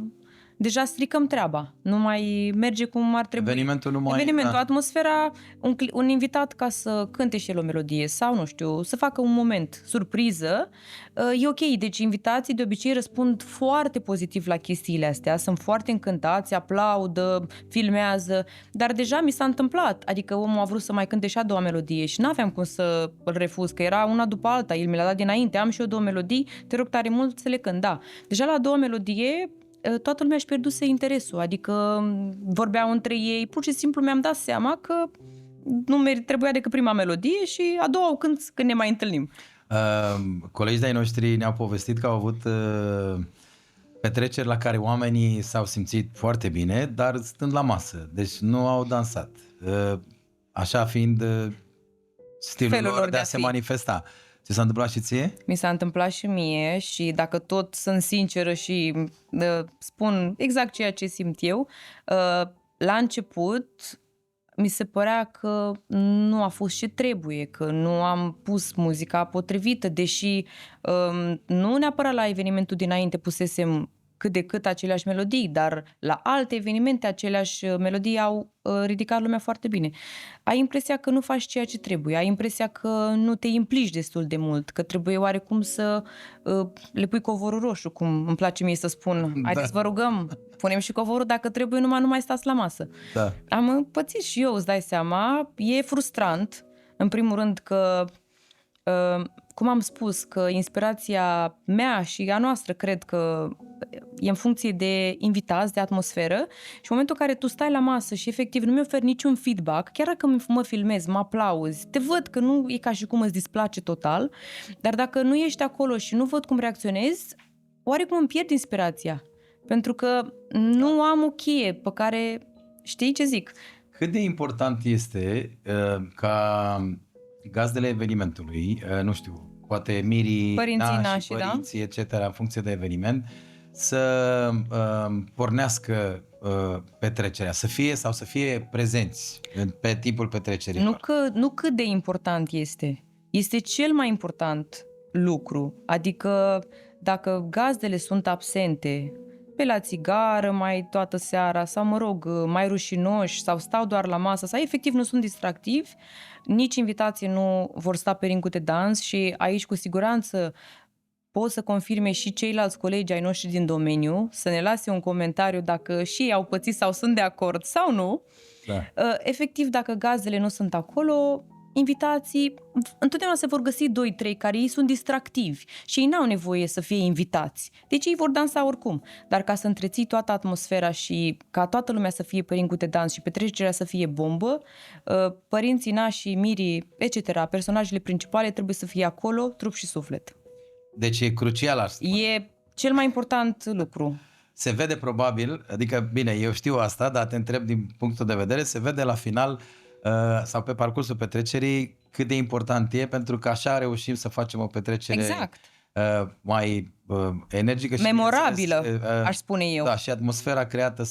deja stricăm treaba, nu mai merge cum ar trebui. Evenimentul, atmosfera, un invitat ca să cânte și el o melodie sau, nu știu, să facă un moment surpriză, e ok. Deci invitații de obicei răspund foarte pozitiv la chestiile astea, sunt foarte încântați, aplaudă, filmează, dar deja mi s-a întâmplat, adică omul a vrut să mai cânte și a doua melodie și n-aveam cum să îl refuz, că era una după alta, el mi l-a dat dinainte, am și eu 2 melodii, te rog tare mult să le cânt, da. Deja la a doua melodie toată lumea își pierduse interesul, adică vorbeau între ei, pur și simplu mi-am dat seama că nu trebuia decât prima melodie și a doua o cânt când ne mai întâlnim. Colegii de-ai noștri ne-au povestit că au avut petreceri la care oamenii s-au simțit foarte bine, dar stând la masă, deci nu au dansat, așa fiind stilul lor de a se manifesta. Ce s-a întâmplat și ție? Mi s-a întâmplat și mie și dacă tot sunt sinceră și spun exact ceea ce simt eu, la început mi se părea că nu a fost ce trebuie, că nu am pus muzica potrivită, deși nu neapărat la evenimentul dinainte pusesem cât de cât aceleași melodii, dar la alte evenimente aceleași melodii au ridicat lumea foarte bine. Ai impresia că nu faci ceea ce trebuie, ai impresia că nu te implici destul de mult, că trebuie oarecum să le pui covorul roșu, cum îmi place mie să spun. Haideți, vă rugăm, punem și covorul, dacă trebuie, nu mai stați la masă. Da. Am pățit și eu, îți dai seama, e frustrant, în primul rând că cum am spus, că inspirația mea și a noastră cred că e în funcție de invitați, de atmosferă și în momentul în care tu stai la masă și efectiv nu mi oferi niciun feedback, chiar dacă mă filmezi, mă aplauzi, te văd că nu e ca și cum îți displace total, dar dacă nu ești acolo și nu văd cum reacționezi, oarecum îmi pierd inspirația. Pentru că nu am o cheie pe care, știi ce zic? Cât de important este ca gazdele evenimentului, nu știu, poate mirii, părinții, părinții, etc., în funcție de eveniment, să pornească petrecerea, să fie prezenți pe timpul petrecerii. Nu cât de important este cel mai important lucru. Adică dacă gazdele sunt absente, pe la țigară mai toată seara sau, mă rog, mai rușinoși sau stau doar la masă sau efectiv nu sunt distractivi, nici invitații nu vor sta pe ringul de dans și aici cu siguranță pot să confirme și ceilalți colegi ai noștri din domeniu, să ne lase un comentariu dacă și ei au pățit sau sunt de acord sau nu. Da. Efectiv, dacă gazdele nu sunt acolo, invitații întotdeauna se vor găsi 2-3 care ei sunt distractivi și ei n-au nevoie să fie invitați. Deci ei vor dansa oricum. Dar ca să întreții toată atmosfera și ca toată lumea să fie pe ringul de dans și petrecerea să fie bombă, părinții, nașii, mirii, etc., personajele principale trebuie să fie acolo, trup și suflet. Deci e crucial, aș spune. E cel mai important lucru. Se vede probabil, adică bine, eu știu asta, dar te întreb din punctul de vedere, se vede la final sau pe parcursul petrecerii cât de important e, pentru că așa reușim să facem o petrecere Exact. mai energică și memorabilă, aș spune eu. Da, și atmosfera creată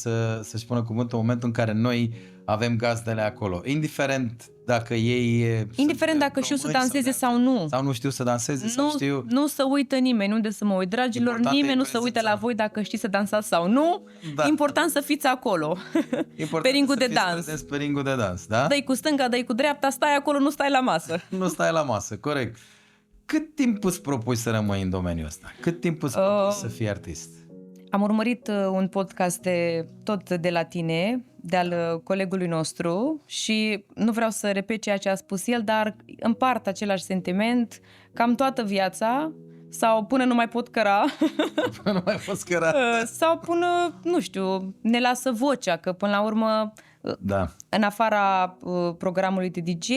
să-și pună cuvântul în momentul în care noi avem gazdele acolo. Indiferent dacă ei... Indiferent dacă știu să danseze sau nu. Sau nu știu să danseze sau știu... Nu să uită nimeni, unde să mă uit. Dragilor, Important nimeni nu se uită la voi dacă știți să dansați sau nu. Da. Important să fiți acolo. Pe ringul de dans. Pe ringul de dans, da? Dă-i cu stânga, dă-i cu dreapta, stai acolo, nu stai la masă. Nu stai la masă, corect. Cât timp îți propui să rămâi în domeniul ăsta? Cât timp îți propui să fii artist? Am urmărit un podcast tot de la tine, de-al colegului nostru și nu vreau să repet ceea ce a spus el, dar împart același sentiment cam toată viața sau până nu mai pot căra. Până nu mai poți căra. Sau până, nu știu, ne lasă vocea, că până la urmă, da. În afara programului de DJ,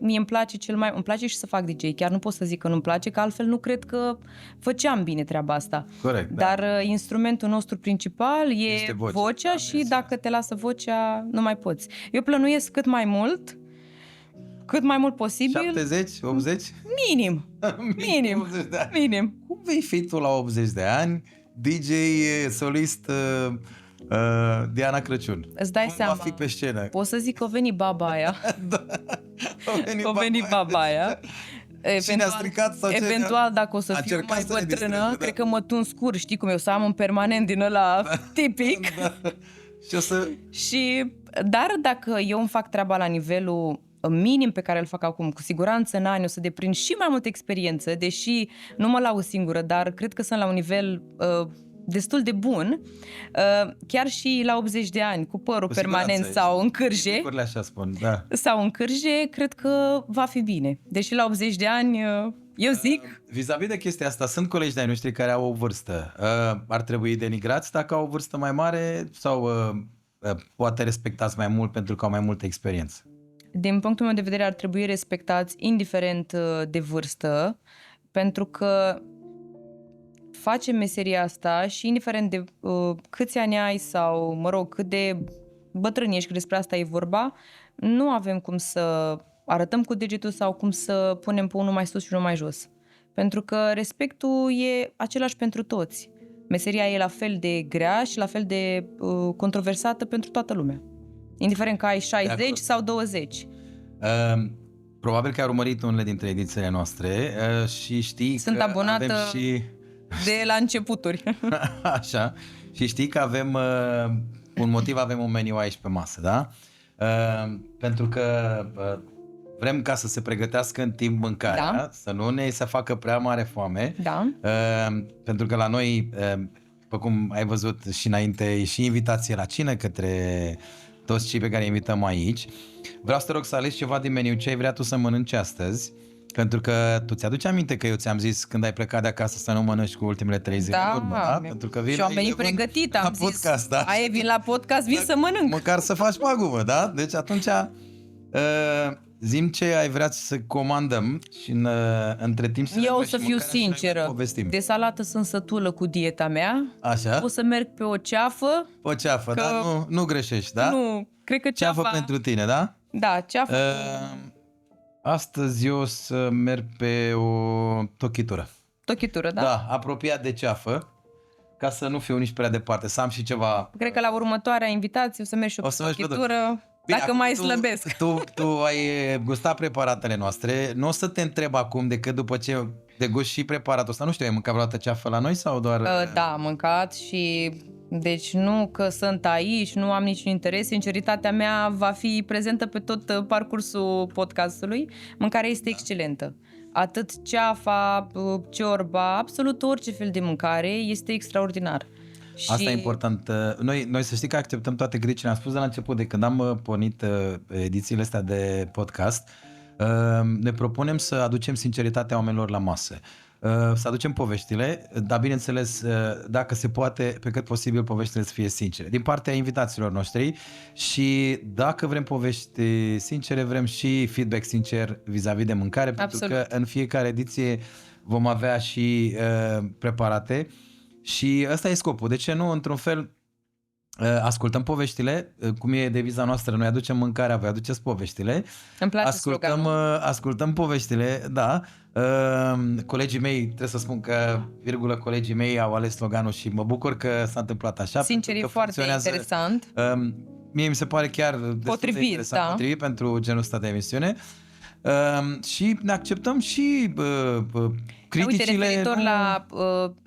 mie îmi place îmi place și să fac DJ. Chiar nu pot să zic că nu-mi place, că altfel nu cred că făceam bine treaba asta. Corect, dar instrumentul nostru principal e vocea da, și dacă te lasă vocea, nu mai poți. Eu plănuiesc cât mai mult posibil. 70, 80? Minim. 80 de ani. Minim. Cum vei fi tu la 80 de ani, DJ, solist, Diana Crăciun? Îți dai Cum seama. va fi pe scenă? Pot să zic că o veni baba aia. Da. O veni baba aia. Cine a stricat sau eventual, dacă o să fiu mai bătrână, cred că mă tun scur, știi cum eu, să am un permanent din ăla tipic. Da. Și o să... Dar dacă eu îmi fac treaba la nivelul minim pe care îl fac acum, cu siguranță în ani o să deprind și mai multă experiență, deși nu mă laud singură, dar cred că sunt la un nivel destul de bun, chiar și la 80 de ani, cu părul permanent sau în cârje, așa spun, da. sau în cârje, cred că va fi bine. Deși la 80 de ani, eu zic... Vis-a-vis de chestia asta, sunt colegi de-ai noștri care au o vârstă. Ar trebui denigrați dacă au o vârstă mai mare sau poate respectați mai mult pentru că au mai multă experiență? Din punctul meu de vedere, ar trebui respectați indiferent de vârstă, pentru că facem meseria asta și indiferent de câți ani ai sau, mă rog, cât de bătrân ești, că despre asta e vorba, nu avem cum să arătăm cu degetul sau cum să punem pe unul mai sus și unul mai jos. Pentru că respectul e același pentru toți. Meseria e la fel de grea și la fel de controversată pentru toată lumea. Indiferent că ai 60 sau 20. Probabil că ai urmărit unele dintre edițiile noastre și știi Sunt că abonată avem și... de la începuturi. Așa. Și știi că avem un motiv, avem un meniu aici pe masă, da? Pentru că vrem ca să se pregătească în timp mâncarea, da. Să nu ne se facă prea mare foame. Da. Pentru că la noi, după cum ai văzut și înainte, e și invitație la cină către toți cei pe care îi invităm aici. Vreau să te rog să alegi ceva din meniu, ce ai vrea tu să mănânci astăzi, pentru că tu ți-aduci aminte că eu ți-am zis când ai plecat de acasă să nu mănânci cu ultimele 3 zile în urmă, da? Pentru că vin și am venit pregătit, am zis, podcast, da? Aia vin la podcast, vin să mănânc. Măcar să faci pagubă, da? Deci atunci zi-mi ce ai vrea să comandăm și între timp să eu o să fiu sinceră, de salată sunt sătulă cu dieta mea. Așa? O să merg pe o ceafă. O ceafă, dar nu greșești, da? Nu, cred că ceafă pentru tine, da? Da, ceafă. Astăzi eu o să merg pe o tochitură. Tochitură, da? Da, apropiat de ceafă, ca să nu fiu nici prea departe, să am și ceva... Cred că la următoarea invitație o să mergi și o tochitură, dacă mai slăbesc. Tu ai gustat preparatele noastre, nu o să te întreb acum decât după ce degusti și preparatul ăsta. Nu știu, ai mâncat vreodată ceafă la noi sau doar... Da, am mâncat și Deci nu că sunt aici, nu am niciun interes, sinceritatea mea va fi prezentă pe tot parcursul podcastului. Mâncarea este excelentă. Atât ceafa, ciorba, absolut orice fel de mâncare este extraordinar. Asta e important. Noi să știi că acceptăm toate criticile. Am spus de la început, de când am pornit edițiile astea de podcast, ne propunem să aducem sinceritatea oamenilor la masă. Să aducem poveștile, dar bineînțeles, dacă se poate, pe cât posibil, poveștile să fie sincere. Din partea invitaților noștri și dacă vrem povești sincere, vrem și feedback sincer vis-a-vis de mâncare, Absolut. pentru că în fiecare ediție vom avea și preparate și ăsta e scopul. De ce nu, într-un fel, ascultăm poveștile, cum e deviza noastră, noi aducem mâncarea, voi aduceți poveștile. Îmi place sloganul. Ascultăm poveștile, da. Colegii mei, trebuie să spun că, colegii mei au ales sloganul și mă bucur că s-a întâmplat așa. Sincer, e foarte interesant. Mie mi se pare chiar Potrivit, de interesant, da. potrivit pentru genul ăsta de emisiune. Și ne acceptăm și criticile. Uite, referitor la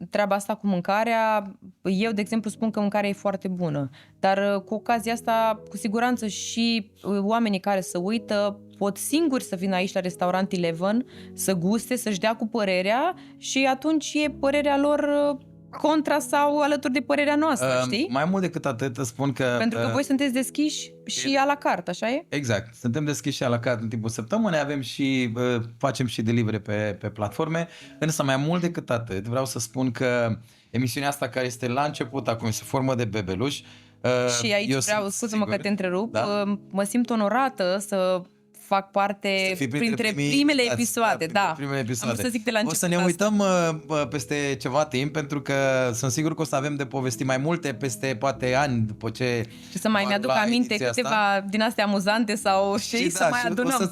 treaba asta cu mâncarea, eu, de exemplu, spun că mâncarea e foarte bună, dar cu ocazia asta, cu siguranță și oamenii care se uită pot singuri să vină aici la restaurant Eleven, să guste, să-și dea cu părerea și atunci e părerea lor contra sau alături de părerea noastră, știi? Mai mult decât atât, spun că... Pentru că voi sunteți deschiși și a la carte, așa e? Exact. Suntem deschiși și a la carte în timpul săptămânii, avem și, facem și delivery pe platforme, însă mai mult decât atât, vreau să spun că emisiunea asta care este la început, acum se formă de bebeluș. Și aici vreau, scuză-mă că te întrerup, da? mă simt onorată să fac parte printre primele episoade, da. Primele episoade. Am să zic de la început. O să ne uităm peste ceva timp, pentru că sunt sigur că o să avem de povesti mai multe peste poate ani după ce... Și să mai mi-aduc aminte câteva din astea amuzante sau știi, să mai adunăm.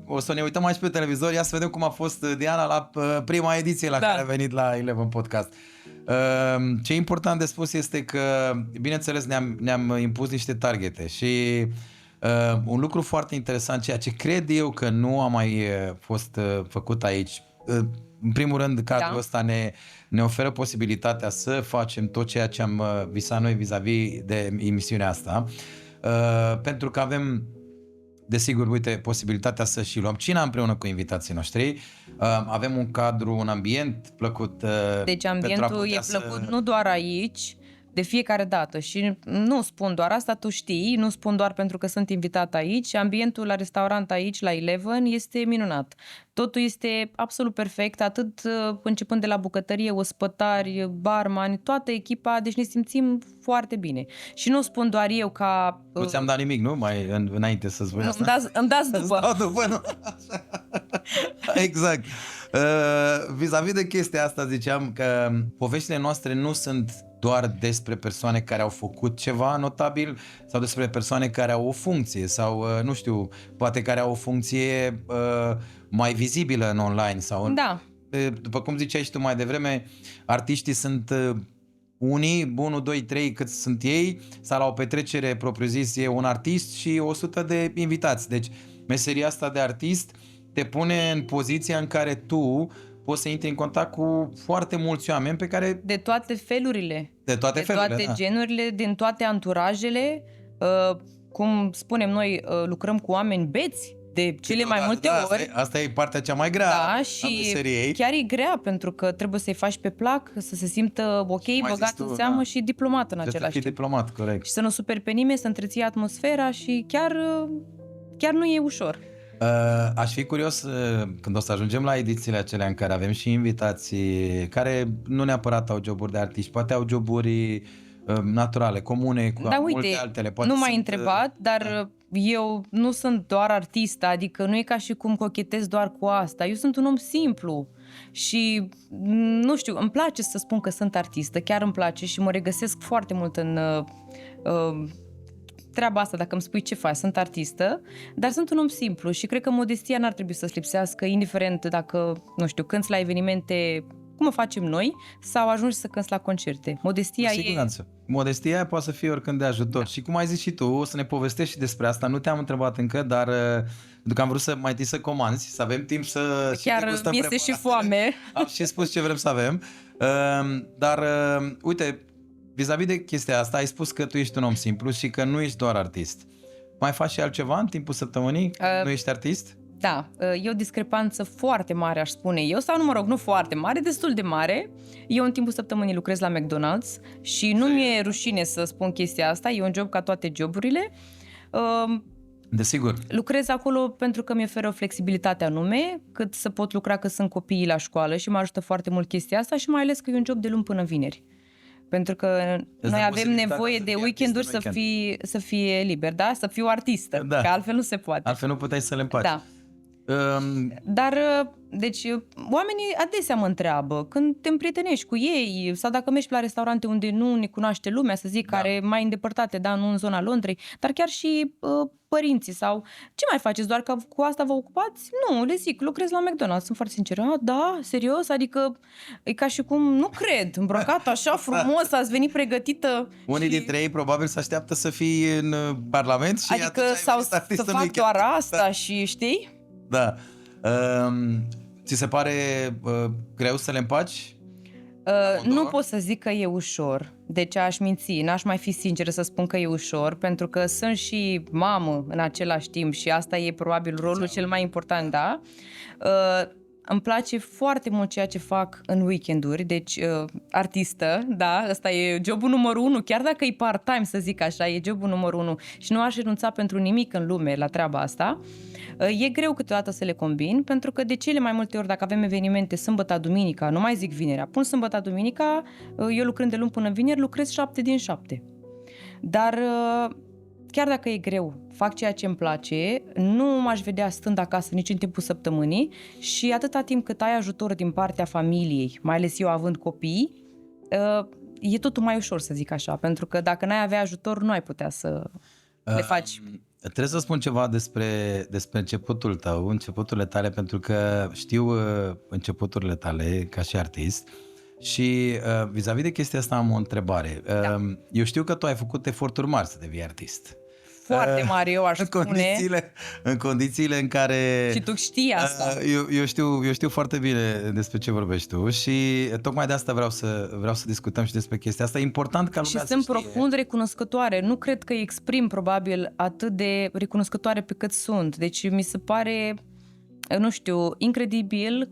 O să ne uităm aici pe televizor, ia să vedem cum a fost Diana la prima ediție la care a venit la Eleven Podcast. Ce e important de spus este că, bineînțeles, ne-am impus niște targete și un lucru foarte interesant, ceea ce cred eu că nu a mai fost făcut aici. În primul rând, cadrul ăsta ne oferă posibilitatea să facem tot ceea ce am visat noi vis-a-vis de emisiunea asta, pentru că avem, desigur, uite, posibilitatea să și luăm cina împreună cu invitații noștri. Avem un cadru, un ambient plăcut. Deci ambientul e plăcut nu doar aici, de fiecare dată. Și nu spun doar asta, tu știi, nu spun doar pentru că sunt invitat aici. Ambientul la restaurant aici, la Eleven, este minunat. Totul este absolut perfect, atât începând de la bucătărie, ospătari, barmani, toată echipa, deci ne simțim foarte bine. Și nu spun doar eu ca... Nu ți-am dat nimic, nu? Mai înainte să spui asta? Îmi dați după. După, nu? Exact. Vis-a-vis de chestia asta ziceam că poveștile noastre nu sunt doar despre persoane care au făcut ceva notabil sau despre persoane care au o funcție sau, nu știu, poate care au o funcție mai vizibilă în online sau... Da. După cum ziceai și tu mai devreme, artiștii sunt unii, 1, 2, 3 cât sunt ei, sau la o petrecere propriu-zis e un artist și 100 de invitați. Deci meseria asta de artist te pune în poziția în care tu poți să intri în contact cu foarte mulți oameni pe care... De toate felurile. De toate felurile, toate genurile, din toate anturajele. Cum spunem noi, lucrăm cu oameni beți de cele mai multe ori. Asta e partea cea mai grea a meseriei. Chiar e grea, pentru că trebuie să-i faci pe plac, să se simtă ok, băgat în seamă și diplomat în același timp. Diplomat, corect. Și să nu superi pe nimeni, să întreții atmosfera și chiar nu e ușor. Aș fi curios când o să ajungem la edițiile acelea în care avem și invitații care nu neapărat au joburi de artiști, poate au joburi naturale, comune, cu multe altele. Poate nu m-ai întrebat, dar eu nu sunt doar artistă, adică nu e ca și cum cochetez doar cu asta. Eu sunt un om simplu și, nu știu, îmi place să spun că sunt artistă, chiar îmi place și mă regăsesc foarte mult în treaba asta, dacă îmi spui ce faci, sunt artistă, dar sunt un om simplu și cred că modestia n-ar trebui să-ți lipsească, indiferent dacă, nu știu, cânti la evenimente cum o facem noi sau ajungi să cânti la concerte. Modestia Modestia poate să fie oricând de ajutor. Da. Și cum ai zis și tu, o să ne povestești și despre asta. Nu te-am întrebat încă, dar pentru că am vrut să mai întâi să comanzi, să avem timp să... Chiar mi este și foame. Am și spus ce vrem să avem. Dar, uite, vis-a-vis de chestia asta, ai spus că tu ești un om simplu și că nu ești doar artist. Mai faci și altceva în timpul săptămânii? Nu ești artist? Da, e o discrepanță foarte mare, aș spune eu, sau nu foarte mare, destul de mare. Eu în timpul săptămânii lucrez la McDonald's și nu mi-e rușine să spun chestia asta, e un job ca toate joburile. Desigur. Lucrez acolo pentru că mi oferă o flexibilitate anume, cât să pot lucra că sunt copiii la școală și mă ajută foarte mult chestia asta și mai ales că e un job de luni până vineri. Pentru că noi avem nevoie de weekenduri să fie liber, da? Să fiu artistă, da. Că altfel nu se poate. Altfel nu puteai să le împaci. Da. Dar, deci, oamenii adesea mă întreabă când te împrietenești cu ei sau dacă mergi la restaurante unde nu ne cunoaște lumea, să zic, care mai îndepărtate, da, nu în zona Londrei, dar chiar și părinții sau ce mai faceți, doar că cu asta vă ocupați? Nu, le zic, lucrez la McDonald's, sunt foarte sinceră. Da, serios? Adică e ca și cum, nu cred, îmbrăcat așa frumos, ați venit pregătită. Unii dintre ei probabil se așteaptă să fii în Parlament și adică sau să fac doar asta și știi? Da. Ți se pare greu să le împaci? Nu pot să zic că e ușor. Deci aș minți, n-aș mai fi sinceră să spun că e ușor, pentru că sunt și mamă în același timp și asta e probabil rolul cel mai important, da? Îmi place foarte mult ceea ce fac în weekenduri, deci artistă, da, ăsta e jobul numărul 1, chiar dacă e part-time să zic așa, e jobul numărul 1 și nu aș renunța pentru nimic în lume la treaba asta. E greu câteodată să le combin, pentru că de cele mai multe ori dacă avem evenimente sâmbătă, duminica, nu mai zic vinerea, pun sâmbătă, duminica, eu lucrând de luni până vineri, lucrez 7 din 7. Dar chiar dacă e greu, fac ceea ce îmi place, nu m-aș vedea stând acasă nici în timpul săptămânii și atâta timp cât ai ajutor din partea familiei, mai ales eu având copii, e totul mai ușor să zic așa, pentru că dacă n-ai avea ajutor, nu ai putea să le faci. Trebuie să spun ceva despre începutul tău, începuturile tale, pentru că știu începuturile tale ca și artist și vis-a-vis de chestia asta am o întrebare. Da. Eu știu că tu ai făcut eforturi mari să devii artist. Foarte mare, eu aș spune. În condițiile în care... Și tu știi asta. Eu știu foarte bine despre ce vorbești tu și tocmai de asta vreau să discutăm și despre chestia asta. E important ca lumea să știe. Și sunt profund recunoscătoare. Nu cred că exprim probabil atât de recunoscătoare pe cât sunt. Deci mi se pare, nu știu, incredibil.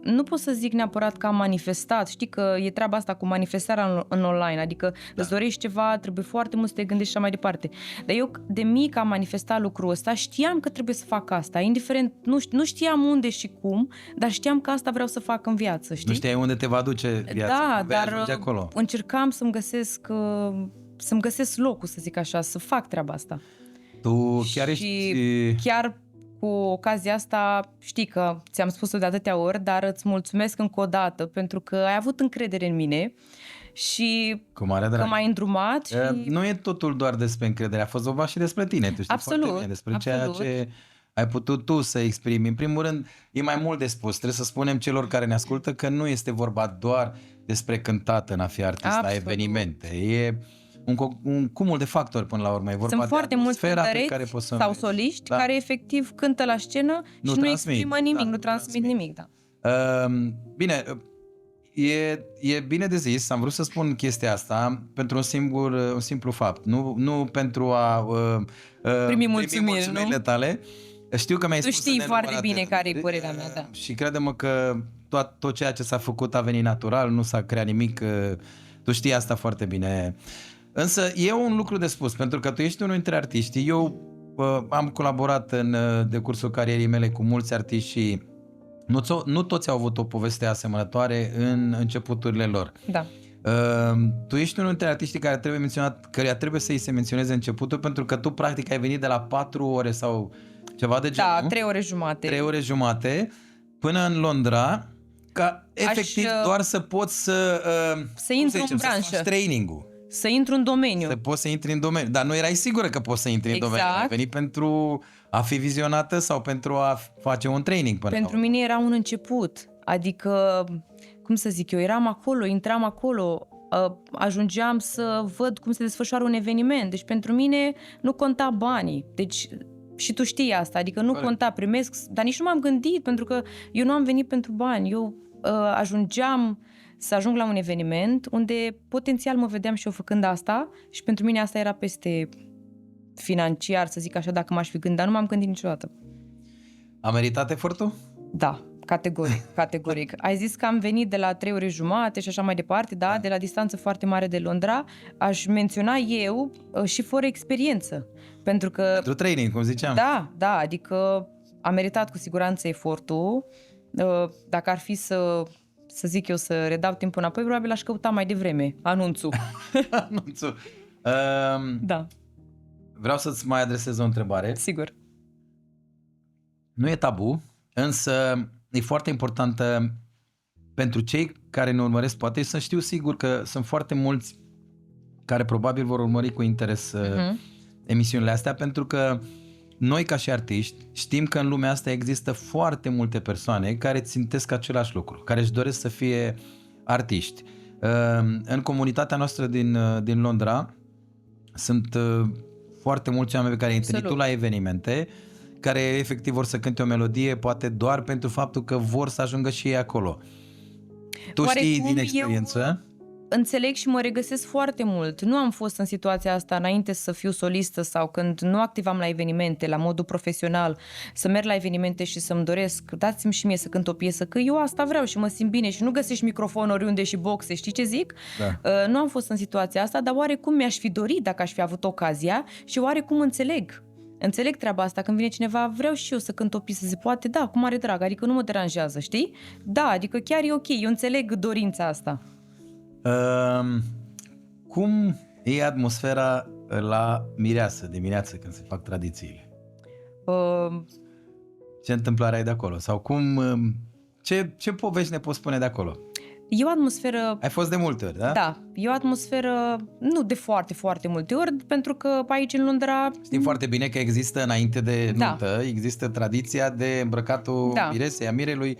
Nu pot să zic neapărat că am manifestat. Știi că e treaba asta cu manifestarea în online, adică îți dorești ceva, trebuie foarte mult să te gândești și așa mai departe. Dar eu de mic am manifestat lucrul ăsta, știam că trebuie să fac asta, indiferent, nu știam unde și cum, dar știam că asta vreau să fac în viață, știi? Nu știai unde te va duce viața, da, dar acolo. Încercam să-mi găsesc locul, să zic așa, să fac treaba asta. Tu chiar chiar cu ocazia asta, știi că ți-am spus-o de atâtea ori, dar îți mulțumesc încă o dată pentru că ai avut încredere în mine și că m-ai îndrumat. Și... Nu e totul doar despre încredere, a fost vorba și despre tine, tu știi foarte bine despre ceea ce ai putut tu să exprimi. În primul rând, e mai mult de spus. Trebuie să spunem celor care ne ascultă că nu este vorba doar despre cântat în a fi artist la evenimente. E un cumul de factori până la urmă. E vorba sunt foarte mulți cântăreți care poți să sau soliști care efectiv cântă la scenă și nu exprimă nimic, nu transmit nimic. Da. Bine, e bine de zis, am vrut să spun chestia asta pentru un simplu fapt. Nu pentru a primi mulțumirile tale. Știu că mi-ai spus. Tu știi foarte bine care e părerea mea, da. Și crede-mă că tot ceea ce s-a făcut a venit natural, nu s-a creat nimic. Tu știi asta foarte bine. Însă e un lucru de spus, pentru că tu ești unul dintre artiști. Eu am colaborat în decursul carierei mele cu mulți artiști și nu toți au avut o poveste asemănătoare în începuturile lor. Da. Tu ești unul dintre artiștii căreia trebuie să îi se menționeze începutul, pentru că tu practic ai venit de la 4 ore sau ceva de genul. Da, 3 ore jumate. 3 ore jumate până în Londra, ca efectiv doar să poți să intri în branșă. Să faci training-ul. Să intru în domeniu. Să poți să intri în domeniu. Dar nu erai sigură că poți să intri în domeniu. Ai venit pentru a fi vizionată sau pentru a face un training? Pentru mine era un început. Adică, cum să zic eu, eram acolo, intram acolo, ajungeam să văd cum se desfășoară un eveniment. Deci pentru mine nu conta banii. Deci și tu știi asta, adică nu conta, primesc, dar nici nu m-am gândit, pentru că eu nu am venit pentru bani. Eu ajungeam să ajung la un eveniment unde potențial mă vedeam și eu făcând asta și pentru mine asta era peste financiar, să zic așa, dacă m-aș fi gândit, dar nu m-am gândit niciodată. A meritat efortul? Da, categoric. Ai zis că am venit de la 3 ore jumate și așa mai departe, da, de la distanță foarte mare de Londra. Aș menționa eu și fără experiență, pentru că... Pentru training, cum ziceam. Da, adică a meritat cu siguranță efortul. Dacă ar fi să zic eu să redau timpul înapoi, probabil aș căuta mai devreme anunțul. Anunțul. Da, Vreau să-ți mai adresez o întrebare. sigur. Nu e tabu, însă e foarte importantă pentru cei care ne urmăresc, poate să știu sigur că sunt foarte mulți care probabil vor urmări cu interes emisiunile astea, pentru că noi ca și artiști știm că în lumea asta există foarte multe persoane care țintesc același lucru, care își doresc să fie artiști. În comunitatea noastră din Londra sunt foarte mulți oameni pe care îi întâlnit tu la evenimente, care efectiv vor să cânte o melodie, poate doar pentru faptul că vor să ajungă și ei acolo. Tu Oarecum știi din experiență? Înțeleg și mă regăsesc foarte mult. Nu am fost în situația asta înainte să fiu solistă sau când nu activam la evenimente, la modul profesional, să merg la evenimente și să-mi doresc, dați-mi și mie să cânt o piesă, că eu asta vreau și mă simt bine și nu găsești microfon oriunde și boxe, știi ce zic? Da. Nu am fost în situația asta, dar oarecum mi-aș fi dorit dacă aș fi avut ocazia și oarecum înțeleg. Înțeleg treaba asta, când vine cineva, vreau și eu să cânt o piesă, se poate, da, cu mare drag, adică nu mă deranjează, știi? Da, adică chiar e ok, eu înțeleg dorința asta. Cum e atmosfera la mireasă dimineață când se fac tradițiile? Ce întâmplare ai de acolo? Sau cum, ce povești ne poți spune de acolo? E o atmosferă... Ai fost de multe ori, da? Da, e o atmosferă nu de foarte, foarte multe ori, pentru că aici în Londra... Știm foarte bine că există înainte de nuntă, există tradiția de îmbrăcatul miresei, a mirelui,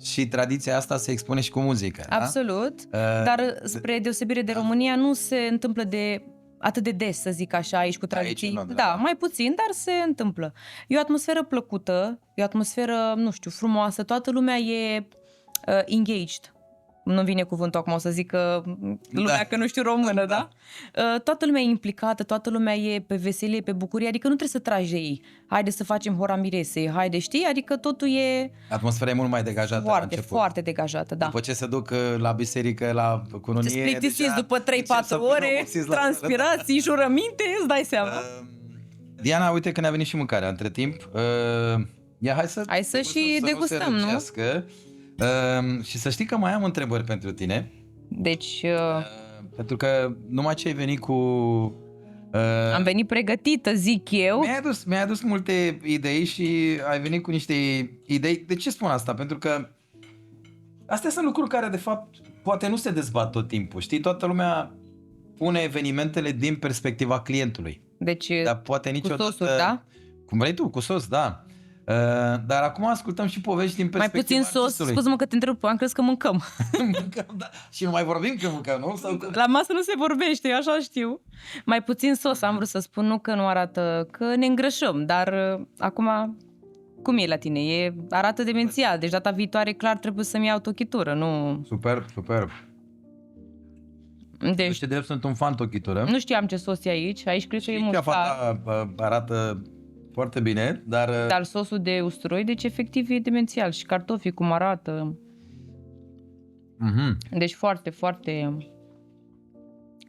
și tradiția asta se expune și cu muzică. Absolut, dar spre deosebire de România nu se întâmplă de atât de des, să zic așa, aici cu tradiții. Aici, da, mai puțin, dar se întâmplă. E o atmosferă plăcută, e o atmosferă, nu știu, frumoasă, toată lumea e engaged. Nu vine cuvântul acum, o să zic că lumea că nu știu română, da? Toată lumea e implicată, toată lumea e pe veselie, pe bucurie, adică nu trebuie să tragi de ei. Haide să facem hora miresei, haide, știi? Adică totul e... Atmosfera e mult mai degajată la început. Foarte degajată, da. După ce se duc la biserică, la cununie... Te plictisiți după 3-4 ore, transpirații, jurăminte, îți dai seama. Diana, uite că ne-a venit și mâncarea între timp. Hai să și degustăm, nu? Și să știi că mai am întrebări pentru tine. Deci... pentru că numai ce ai venit cu... am venit pregătită, zic eu. Mi-ai adus multe idei și ai venit cu niște idei. De ce spun asta? Pentru că astea sunt lucruri care, de fapt, poate nu se dezbat tot timpul. Știi, toată lumea pune evenimentele din perspectiva clientului. Deci, dar poate niciodată... cu sosuri, da? Cum vrei tu, cu sos, da. Dar acum ascultăm și povești din perspectiva mai puțin sos, scuze-mă că te întreb, am crezut că mâncăm. Da. Și nu mai vorbim că mâncăm, nu? Sau... La masă nu se vorbește, eu așa știu. Mai puțin sos, am vrut să spun, nu că nu arată, că ne îngrășăm, dar acum, cum e la tine? Arată demențial, deci data viitoare clar trebuie să-mi iau tochitură, nu... Superb. Deci ce drept sunt un fan tochitură. Nu știam ce sos e aici, cred că e mult. Arată foarte bine, dar sosul de usturoi, deci efectiv e demențial. Și cartofii cum arată. Deci foarte, foarte...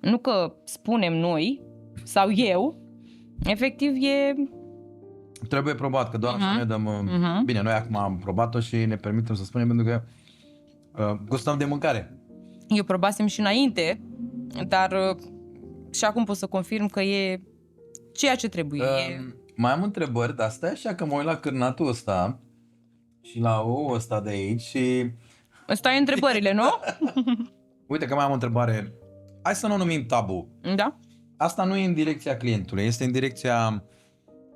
Nu că spunem noi, sau eu, efectiv e... Trebuie probat, că doar așa ne dăm... Bine, noi acum am probat-o și ne permitem să spunem, pentru că gustăm de mâncare. Eu probasem și înainte, dar și acum pot să confirm că e ceea ce trebuie. Mai am întrebări, dar stai așa că mă uit la cârnatul ăsta și la ouul ăsta de aici și... Ăsta e întrebările, nu? Uite că mai am o întrebare. Hai să nu o numim tabu. Da. Asta nu e în direcția clientului, este în direcția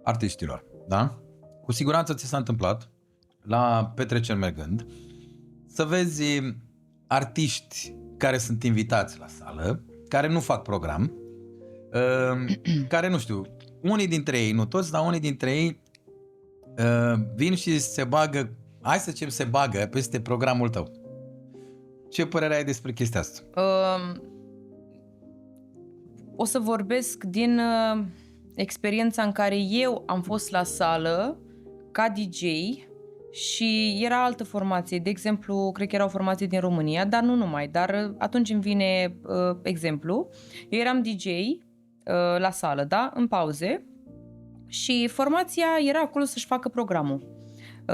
artiștilor, da? Cu siguranță ți s-a întâmplat, la petreceri mergând, să vezi artiști care sunt invitați la sală, care nu fac program, care, nu știu, unii dintre ei, nu toți, dar unii dintre ei vin și se bagă, hai să zicem, se bagă peste programul tău. Ce părere ai despre chestia asta? O să vorbesc din experiența în care eu am fost la sală ca DJ și era altă formație. De exemplu, cred că era o formație din România, dar nu numai. Dar atunci îmi vine exemplu. Eu eram DJ la sală, da? În pauze. Și formația era acolo să-și facă programul.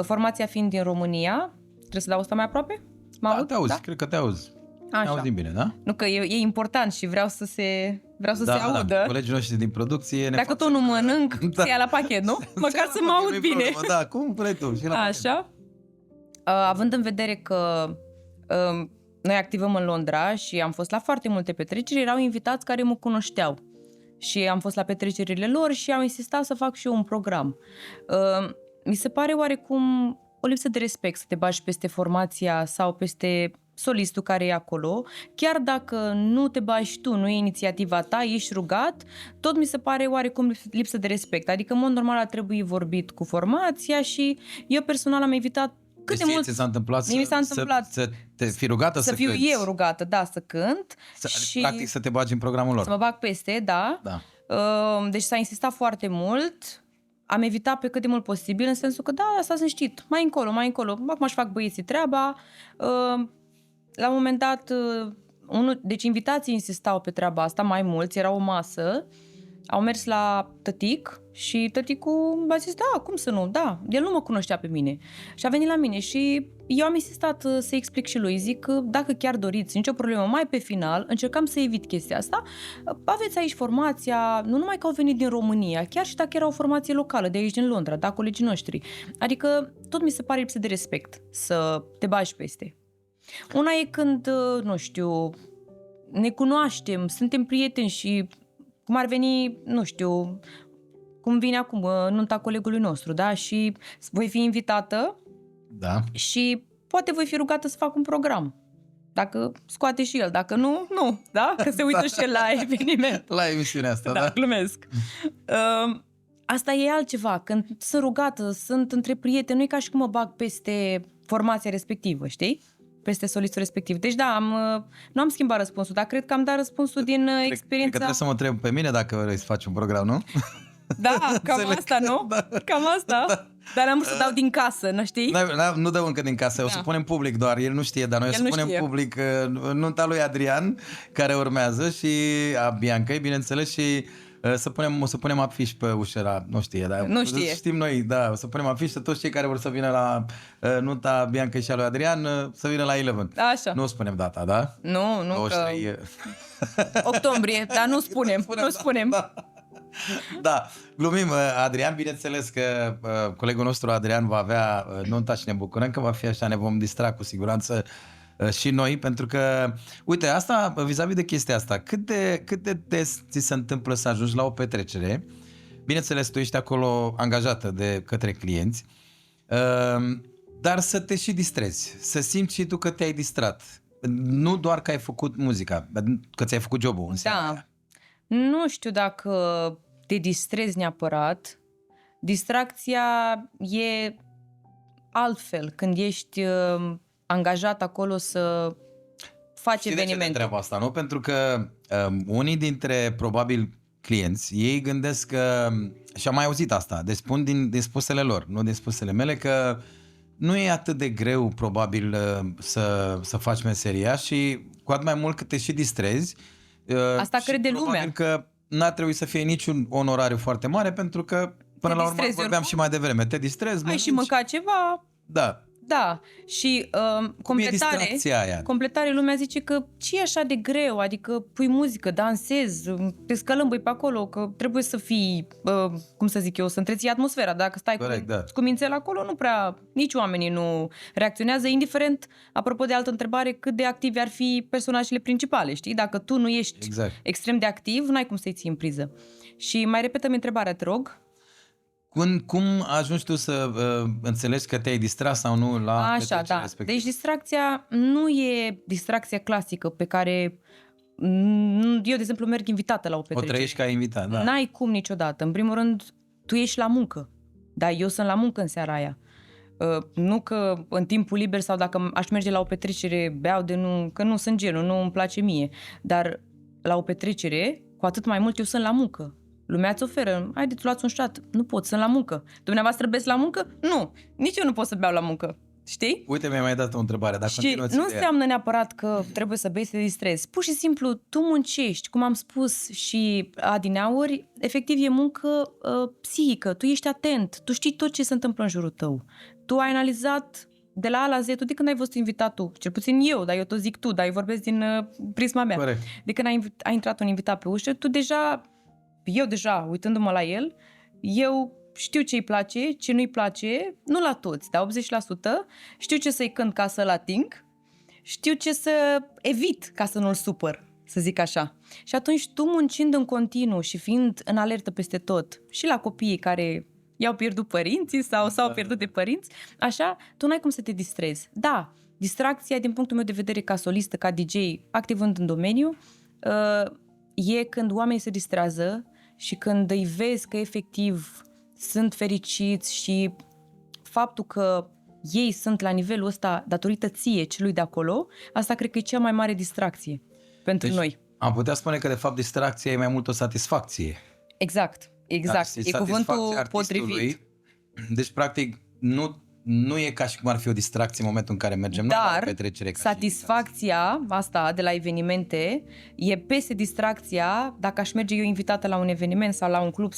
Formația fiind din România, trebuie să dau asta mai aproape? Da, te auzi, cred că te auzi. Așa. Ne auzim bine, da? Nu, că e important și vreau să se audă. Da, colegii noștri din producție ne Dacă tot nu mănânc, să ia la pachet, nu? Măcar să mă aud bine. Problemă, da, cum vrei tu? Și la Așa. Având în vedere că noi activăm în Londra și am fost la foarte multe petreceri, erau invitați care mă cunoșteau. Și am fost la petrecerile lor și au insistat să fac și eu un program. Mi se pare oarecum o lipsă de respect să te bagi peste formația sau peste solistul care e acolo, chiar dacă nu te bagi tu, nu e inițiativa ta, ești rugat, tot mi se pare oarecum lipsă de respect. Adică, în mod normal, ar trebui vorbit cu formația și eu personal am evitat cât de mult... Ți s-a întâmplat să te fi rugată să fiu cânti. eu rugată, da, să cânt. Și practic să te bagi în programul lor. să mă bag peste, da. Deci s-a insistat foarte mult. Am evitat pe cât de mult posibil, în sensul că, da, stați liniștit, mai încolo. Acum își fac băieții treaba. La un moment dat, deci invitații insistau pe treaba asta, mai mulți, era o masă, au mers la tătic și tăticul a zis, da, cum să nu, da, el nu mă cunoștea pe mine. Și a venit la mine și eu am insistat să explic și lui, zic că dacă chiar doriți, nicio problemă, mai pe final, încercam să evit chestia asta, aveți aici formația, nu numai că au venit din România, chiar și dacă era o formație locală de aici din Londra, da, colegii noștri. Adică tot mi se pare lipsă de respect să te bagi peste. Una e când, nu știu, ne cunoaștem, suntem prieteni și cum ar veni, nu știu, cum vine acum nunta colegului nostru, da? Și voi fi invitată, da, și poate voi fi rugată să fac un program. Dacă scoate și el, dacă nu, nu, da? Că se uită și el la eveniment. La emisiunea asta, da? Glumesc. Asta e altceva. Când sunt rugată, sunt între prieteni, nu e ca și cum mă bag peste formația respectivă, știi? Peste solistul respectiv. Deci da, nu am schimbat răspunsul, dar cred că am dat răspunsul din experiența... Cred că trebuie să mă întreb pe mine dacă vrei să faci un program, nu? Da, cam asta, nu? Da. Cam asta. Da. Dar am vrut să dau din casă, nu știi? Nu dăm încă din casă, o să punem public doar, el nu știe, dar noi o să punem public nunta lui Adrian, care urmează, și a Biancăi, bineînțeles, și o să punem afiș pe ușă, nu știe, dar nu știe. Știm noi, da, o să punem afiș să toți cei care vor să vină la nunta Biancăi și a lui Adrian să vină la 11. Așa. Nu spunem data, da? Nu, 23... că... octombrie, dar nu spunem. Da. Da, glumim, Adrian, bineînțeles că colegul nostru Adrian va avea nunta și ne bucurăm că va fi așa, ne vom distra cu siguranță și noi, pentru că, uite, asta, vis-a-vis de chestia asta, cât de des ți se întâmplă să ajungi la o petrecere, bineînțeles, tu ești acolo angajată de către clienți, dar să te și distrezi, să simți și tu că te-ai distrat, nu doar că ai făcut muzica, că ți-ai făcut jobul în seara aia. Nu știu dacă te distrezi neapărat. Distracția e altfel când ești angajat acolo să faci evenimente. De ce te întreb asta, nu? Pentru că unii dintre, probabil, clienți, ei gândesc că, și am mai auzit asta, deci spun din spusele lor, nu din spusele mele, că nu e atât de greu, probabil, să faci meseria și cu atât mai mult cât te și distrezi. Asta crede lumea. Probabil că n-ar trebui să fie niciun onorariu foarte mare, pentru că, până la urmă, vorbeam și mai devreme, te distrezi. Ai și mâncat ceva. Da. Da, și completare, lumea zice că ce e așa de greu, adică pui muzică, dansezi, te scălâmbăi pe acolo, că trebuie să fii, cum să zic eu, să întreții atmosfera. Dacă stai cu mințel acolo, nu prea, nici oamenii nu reacționează, indiferent, apropo de altă întrebare, cât de activi ar fi personajele principale, știi? Dacă tu nu ești extrem de activ, n-ai cum să-i ții în priză. Și mai repetăm întrebarea, te rog. Cum ajungi tu să înțelegi că te-ai distrat sau nu la petrecerea respectivă? Deci distracția nu e distracția clasică pe care eu, de exemplu, merg invitată la o petrecere. O trăiești ca invitat, da. N-ai cum niciodată. În primul rând, tu ești la muncă. Da, eu sunt la muncă în seara aia. Nu că în timpul liber sau dacă aș merge la o petrecere beau de nu, că nu sunt genul, nu îmi place mie. Dar la o petrecere, cu atât mai mult eu sunt la muncă. Lumea îți oferă, haideți, luați un shot. Nu pot, sunt la muncă. Dumneavoastră beți la muncă? Nu, nici eu nu pot să beau la muncă. Știi? Uite, mi-ai mai dat o întrebare, dar Și nu înseamnă neapărat că trebuie să bei să te distrezi. Pur și simplu, tu muncești, cum am spus și adineauri, efectiv e muncă psihică, tu ești atent, tu știi tot ce se întâmplă în jurul tău. Tu ai analizat de la A la Z, tu de când ai fost invitat tu, cel puțin eu, dar eu tot zic tu, dar eu vorbesc din prisma mea. Corect. De când ai intrat un invitat pe ușă, eu deja, uitându-mă la el, eu știu ce îi place, ce nu-i place, nu la toți, dar 80%, știu ce să-i cânt ca să-l ating, știu ce să evit ca să nu-l supăr, să zic așa. Și atunci tu muncind în continuu și fiind în alertă peste tot, și la copiii care i-au pierdut părinții sau s-au pierdut de părinți, așa, tu n-ai cum să te distrezi. Da, distracția, din punctul meu de vedere, ca solistă, ca DJ, activând în domeniu, e când oamenii se distrează și când îi vezi că efectiv sunt fericiți și faptul că ei sunt la nivelul ăsta datorită ție, celui de acolo, asta cred că e cea mai mare distracție pentru noi. Am putea spune că de fapt distracția e mai mult o satisfacție. Exact. Da, e cuvântul potrivit. Deci practic nu e ca și cum ar fi o distracție în momentul în care mergem noi la o petrecere. Dar satisfacția asta de la evenimente e peste distracția dacă aș merge eu invitată la un eveniment sau la un club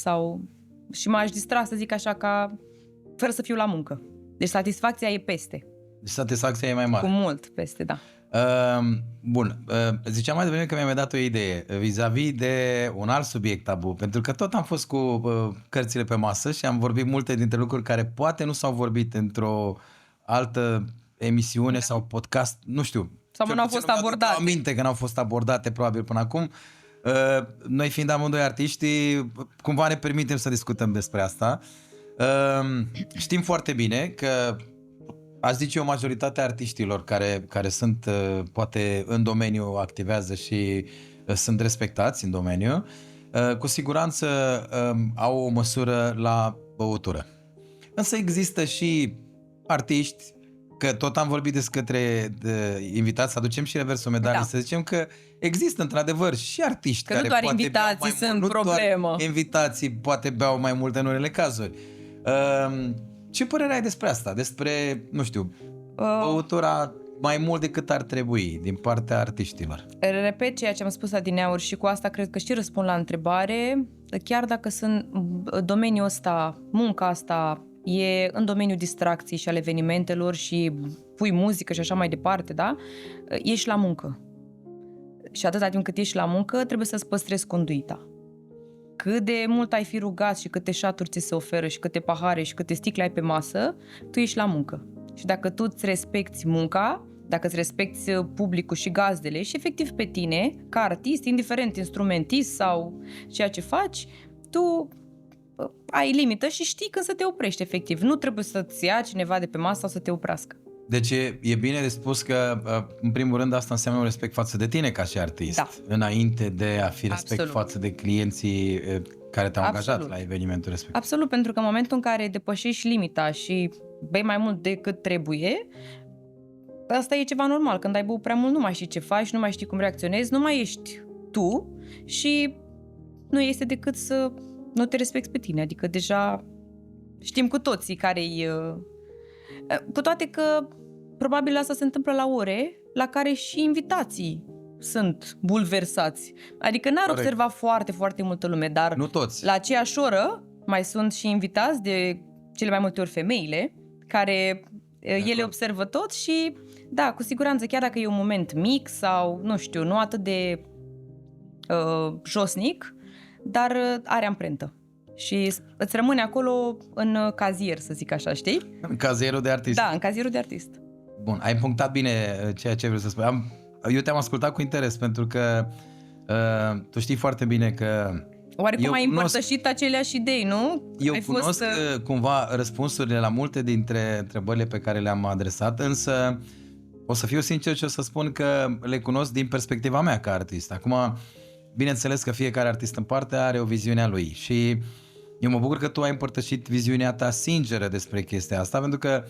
și m-aș distra, să zic așa, fără să fiu la muncă. Deci satisfacția e peste. Deci satisfacția e mai mare. Cu mult peste, da. Bun, ziceam mai devreme că mi-ai dat o idee vis-a-vis de un alt subiect tabu, pentru că tot am fost cu cărțile pe masă și am vorbit multe dintre lucruri care poate nu s-au vorbit într-o altă emisiune sau podcast, nu știu. Sau nu au fost abordate. Aminte că n-au fost abordate probabil până acum. Noi fiind amândoi artiști, cumva ne permitem să discutăm despre asta. Știm foarte bine că aș zice o majoritate a artiștilor care sunt poate în domeniu, activează și sunt respectați în domeniu, cu siguranță au o măsură la băutură. Însă există și artiști, că tot am vorbit despre invitați, să aducem și reversul medalii, să zicem că există într-adevăr și artiști care nu doar poate invitații sunt problemă. Invitații poate beau mai mult în unele cazuri. Ce părere ai despre asta? Despre, nu știu, băutura mai mult decât ar trebui din partea artiștilor? Repet ceea ce am spus adineauri și cu asta cred că și răspund la întrebare. Chiar dacă sunt domeniul ăsta, munca asta e în domeniul distracției și al evenimentelor și pui muzică și așa mai departe, da? Ești la muncă. Și atâta timp cât ești la muncă, trebuie să-ți păstrezi conduita. Cât de mult ai fi rugat și câte șaturi ți se oferă și câte pahare și câte sticle ai pe masă, tu ești la muncă. Și dacă tu îți respecti munca, dacă îți respecti publicul și gazdele și efectiv pe tine, ca artist, indiferent instrumentist sau ceea ce faci, tu ai limită și știi când să te oprești efectiv. Nu trebuie să-ți ia cineva de pe masă sau să te oprească. Deci e bine de spus că, în primul rând, asta înseamnă un respect față de tine ca și artist. Da. Înainte de a fi respect față de clienții care te-au angajat la evenimentul respectiv. Absolut, pentru că în momentul în care depășești limita și bei mai mult decât trebuie, asta e ceva normal. Când ai băut prea mult, nu mai știi ce faci, nu mai știi cum reacționezi, nu mai ești tu și nu este decât să nu te respecti pe tine. Adică deja știm cu toții care-i... Cu toate că probabil asta se întâmplă la ore la care și invitații sunt bulversați. Adică n-ar observa foarte, foarte multă lume, dar nu toți. La aceeași oră mai sunt și invitați, de cele mai multe ori femeile, care ele observă tot și da, cu siguranță, chiar dacă e un moment mic sau, nu știu, nu atât de josnic, dar are amprentă. Și îți rămâne acolo în cazier, să zic așa, știi? În cazierul de artist. Da, în cazierul de artist. Bun, ai punctat bine ceea ce vreau să spun. Eu te-am ascultat cu interes pentru că tu știi foarte bine că... Oarecum ai împărtășit aceleași idei, nu? Eu cunosc cumva răspunsurile la multe dintre întrebările pe care le-am adresat, însă o să fiu sincer și o să spun că le cunosc din perspectiva mea ca artist. Acum, bineînțeles că fiecare artist în parte are o viziune a lui și eu mă bucur că tu ai împărtășit viziunea ta sinceră despre chestia asta, pentru că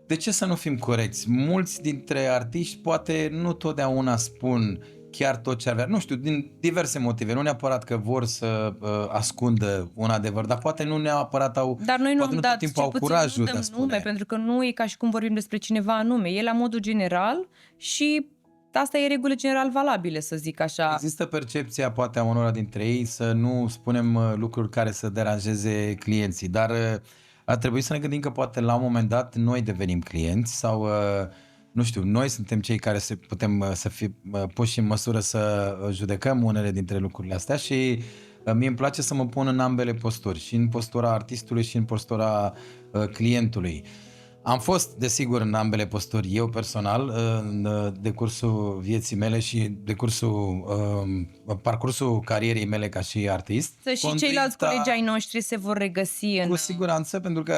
de ce să nu fim corecți? Mulți dintre artiști poate nu totdeauna spun chiar tot ce ar vrea. Nu știu, din diverse motive. Nu neapărat că vor să ascundă un adevăr, dar poate nu neapărat au, Dar noi nu poate am nu dat, tot timpul cel au puțin curajul nu de a dăm spune. nume, pentru că nu e ca și cum vorbim despre cineva anume. E la modul general și asta e regulă general valabilă, să zic așa. Există percepția, poate, a unora dintre ei să nu spunem lucruri care să deranjeze clienții, dar ar trebui să ne gândim că poate la un moment dat noi devenim clienți sau, nu știu, noi suntem cei care putem să fim puși în măsură să judecăm unele dintre lucrurile astea și mie îmi place să mă pun în ambele posturi, și în postura artistului și în postura clientului. Am fost, desigur, în ambele posturi, eu personal, în decursul vieții mele și parcursul carierei mele ca și artist. Și ceilalți colegi ai noștri se vor regăsi în... Cu siguranță, pentru că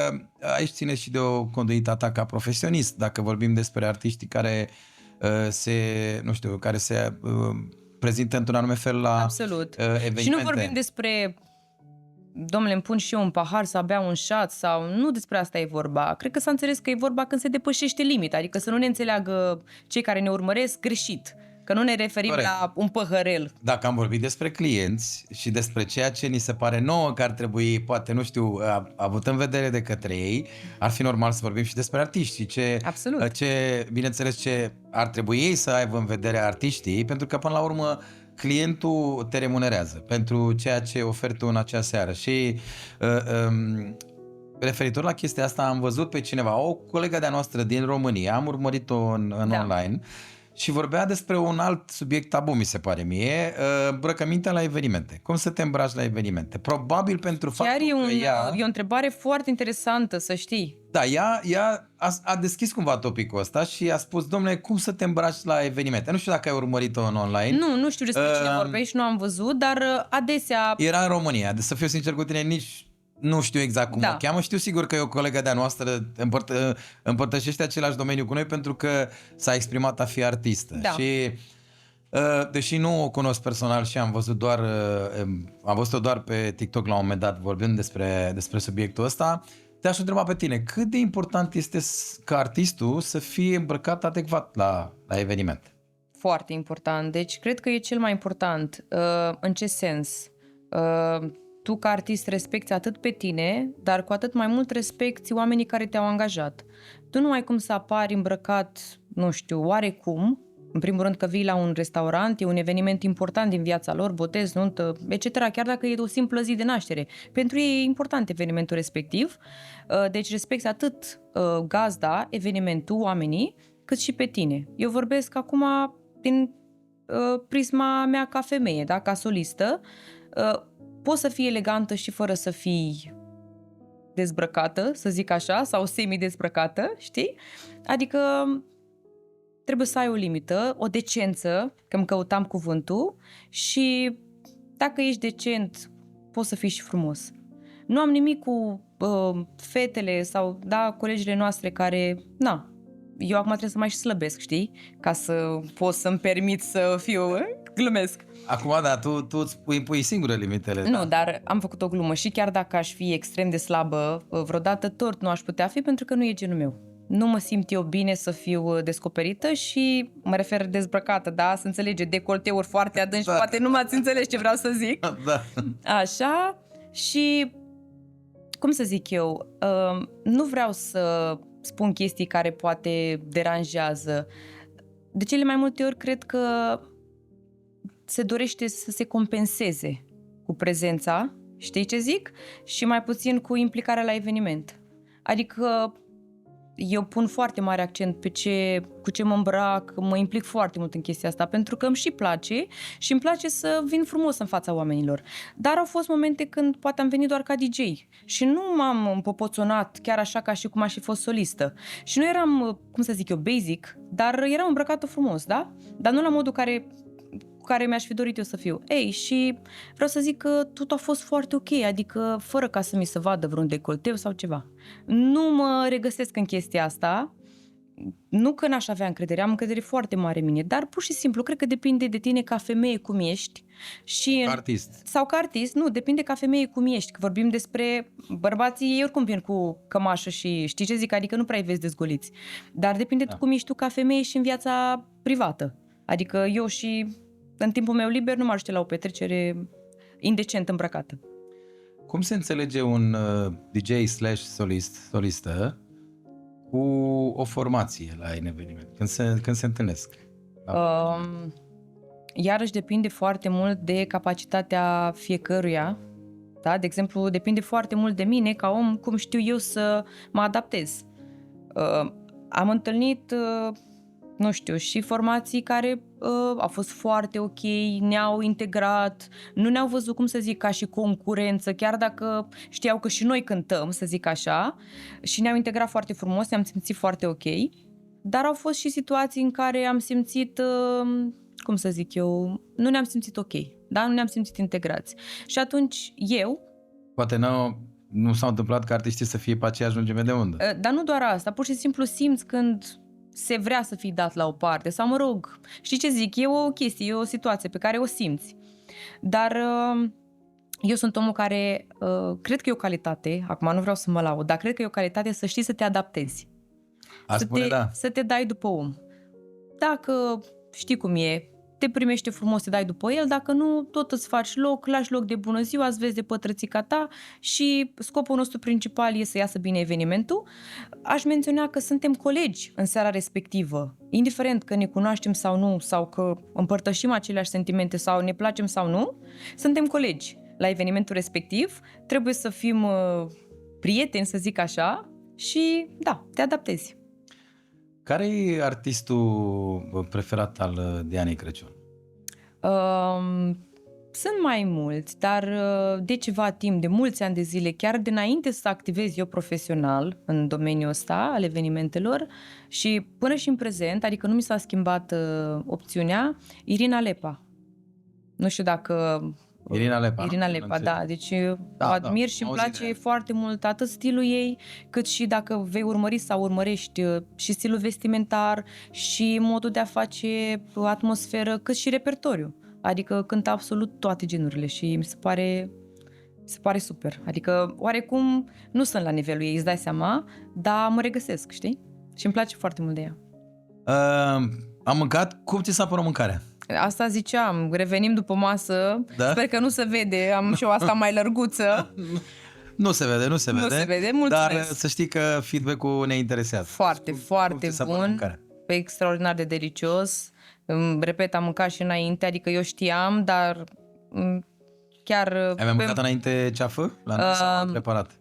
aici ține și de o conduită ta ca profesionist. Dacă vorbim despre artiștii care care se prezintă într-un anume fel la Absolut. evenimente. Și nu vorbim despre... Dom'le, îmi pun și eu un pahar sau beau un shot sau... Nu despre asta e vorba. Cred că s-a înțeles că e vorba când se depășește limita. Adică să nu ne înțeleagă cei care ne urmăresc greșit. Că nu ne referim la un păhărel. Dacă am vorbit despre clienți și despre ceea ce ni se pare nouă că ar trebui, poate, nu știu, avut în vedere de către ei, ar fi normal să vorbim și despre artiști. Bineînțeles, ce ar trebui ei să aibă în vedere artiștii, pentru că, până la urmă, clientul te remunerează pentru ceea ce oferi tu în acea seară. Și referitor la chestia asta, am văzut pe cineva, o colegă de-a noastră din România, am urmărit-o în online, și vorbea despre un alt subiect tabu, mi se pare mie, îmbrăcămintea la evenimente. Cum să te îmbraci la evenimente? Probabil pentru faptul că e o întrebare foarte interesantă, să știi. Da, ea a deschis cumva topicul ăsta și a spus, domnule, cum să te îmbraci la evenimente? Nu știu dacă ai urmărit-o în online. Nu știu despre cine vorbești, nu am văzut, dar adesea... Era în România, să fiu sincer cu tine, nici nu știu exact cum o cheamă. Știu sigur că e o colegă de-a noastră, împărtășește același domeniu cu noi pentru că s-a exprimat a fi artistă. Da. Și deși nu o cunosc personal și am văzut-o doar pe TikTok la un moment dat vorbind despre subiectul ăsta, te-aș întreba pe tine, cât de important este ca artistul să fie îmbrăcat adecvat la eveniment? Foarte important. Deci cred că e cel mai important. În ce sens? Tu ca artist respecti atât pe tine, dar cu atât mai mult respecti oamenii care te-au angajat. Tu nu ai cum să apari îmbrăcat, nu știu, oarecum. În primul rând că vii la un restaurant, e un eveniment important din viața lor, botez, nuntă, etc., chiar dacă e o simplă zi de naștere. Pentru ei e important evenimentul respectiv, deci respecti atât gazda, evenimentul, oamenii, cât și pe tine. Eu vorbesc acum din prisma mea ca femeie, da? Ca solistă. Poți să fii elegantă și fără să fii dezbrăcată, să zic așa, sau semi-dezbrăcată, știi? Adică trebuie să ai o limită, o decență, că îmi căutam cuvântul, și dacă ești decent, poți să fii și frumos. Nu am nimic cu fetele sau, colegile noastre care, eu acum trebuie să mai și slăbesc, știi? Ca să pot să-mi permit să fiu, glumesc. Acum, tu îți impui singură limitele. Nu, dar am făcut o glumă și chiar dacă aș fi extrem de slabă, vreodată tot nu aș putea fi, pentru că nu e genul meu. Nu mă simt eu bine să fiu descoperită și mă refer dezbrăcată, da? Să înțelege, decolteuri foarte adânci, poate nu m-ați înțeles ce vreau să zic. Da. Așa, și cum să zic eu, nu vreau să spun chestii care poate deranjează. De cele mai multe ori cred că se dorește să se compenseze cu prezența, știi ce zic? Și mai puțin cu implicarea la eveniment. Adică eu pun foarte mare accent pe cu ce mă îmbrac, mă implic foarte mult în chestia asta, pentru că îmi și place și îmi place să vin frumos în fața oamenilor. Dar au fost momente când poate am venit doar ca DJ și nu m-am împopoțonat chiar așa ca și cum aș fi fost solistă. Și nu eram, cum să zic eu, basic, dar eram îmbrăcată frumos, da? Dar nu la modul care mi-aș fi dorit eu să fiu. Și vreau să zic că tot a fost foarte ok, adică fără ca să mi se vadă vreun decolteu sau ceva. Nu mă regăsesc în chestia asta, nu că n-aș avea încredere, am încredere foarte mare în mine, dar pur și simplu cred că depinde de tine ca femeie cum ești. Și Ca artist. Sau ca artist, nu, depinde ca femeie cum ești. Că vorbim despre bărbații, ei oricum vin cu cămașă și știi ce zic, adică nu prea îi vezi dezgoliți. Dar depinde cum ești tu ca femeie și în viața privată. Adică eu și în timpul meu liber nu mă aștept la o petrecere indecent îmbrăcată. Cum se înțelege un DJ/solistă cu o formație la un eveniment? Când se întâlnesc? Iarăși depinde foarte mult de capacitatea fiecăruia. Da? De exemplu, depinde foarte mult de mine ca om, cum știu eu să mă adaptez. Am întâlnit, nu știu, și formații care au fost foarte ok, ne-au integrat, nu ne-au văzut, cum să zic, ca și concurență, chiar dacă știau că și noi cântăm, să zic așa, și ne-au integrat foarte frumos, ne-am simțit foarte ok, dar au fost și situații în care am simțit, cum să zic eu, nu ne-am simțit ok, da? Nu ne-am simțit integrați. Și atunci eu... Poate nu s-a întâmplat ca artiștii să fie pe aceeași lungime de undă. Dar nu doar asta, pur și simplu simți când se vrea să fii dat la o parte sau, mă rog, știi ce zic, e o chestie, e o situație pe care o simți. Dar eu sunt omul care, cred că e o calitate, acum nu vreau să mă laud, dar cred că e o calitate să știi să te adaptezi. Să te dai după om. Dacă știi cum e, te primește frumos, te dai după el, dacă nu, tot îți faci loc, lași loc de bună ziua, îți vezi de pătrățica ta și scopul nostru principal e să iasă bine evenimentul. Aș menționa că suntem colegi în seara respectivă, indiferent că ne cunoaștem sau nu, sau că împărtășim aceleași sentimente sau ne placem sau nu, suntem colegi la evenimentul respectiv, trebuie să fim prieteni, să zic așa, și da, te adaptezi. Care e artistul preferat al Dianei Crăciun? Sunt mai mulți, dar de ceva timp, de mulți ani de zile, chiar dinainte să activez eu profesional în domeniul ăsta al evenimentelor și până și în prezent, adică nu mi s-a schimbat opțiunea, Irina Lepa. Nu știu dacă... Irina Lepa, da. Deci o admir și îmi place foarte mult atât stilul ei, cât și dacă vei urmări sau urmărești și stilul vestimentar și modul de a face atmosferă, cât și repertoriu. Adică cântă absolut toate genurile și mi se pare super. Adică oarecum nu sunt la nivelul ei, îți dai seama, dar mă regăsesc, știi? Și îmi place foarte mult de ea. Am mâncat? Cum ți s-a părut mâncarea? Asta ziceam, revenim după masă, da? Sper că nu se vede, am și eu asta mai lărguță. Nu se vede. Nu se vede, mulțumesc. Dar să știi că feedback-ul ne interesează. Foarte bun, extraordinar de delicios. Repet, am mâncat și înainte, adică eu știam, dar chiar... Ai mai mâncat înainte ceafă? L-am preparat.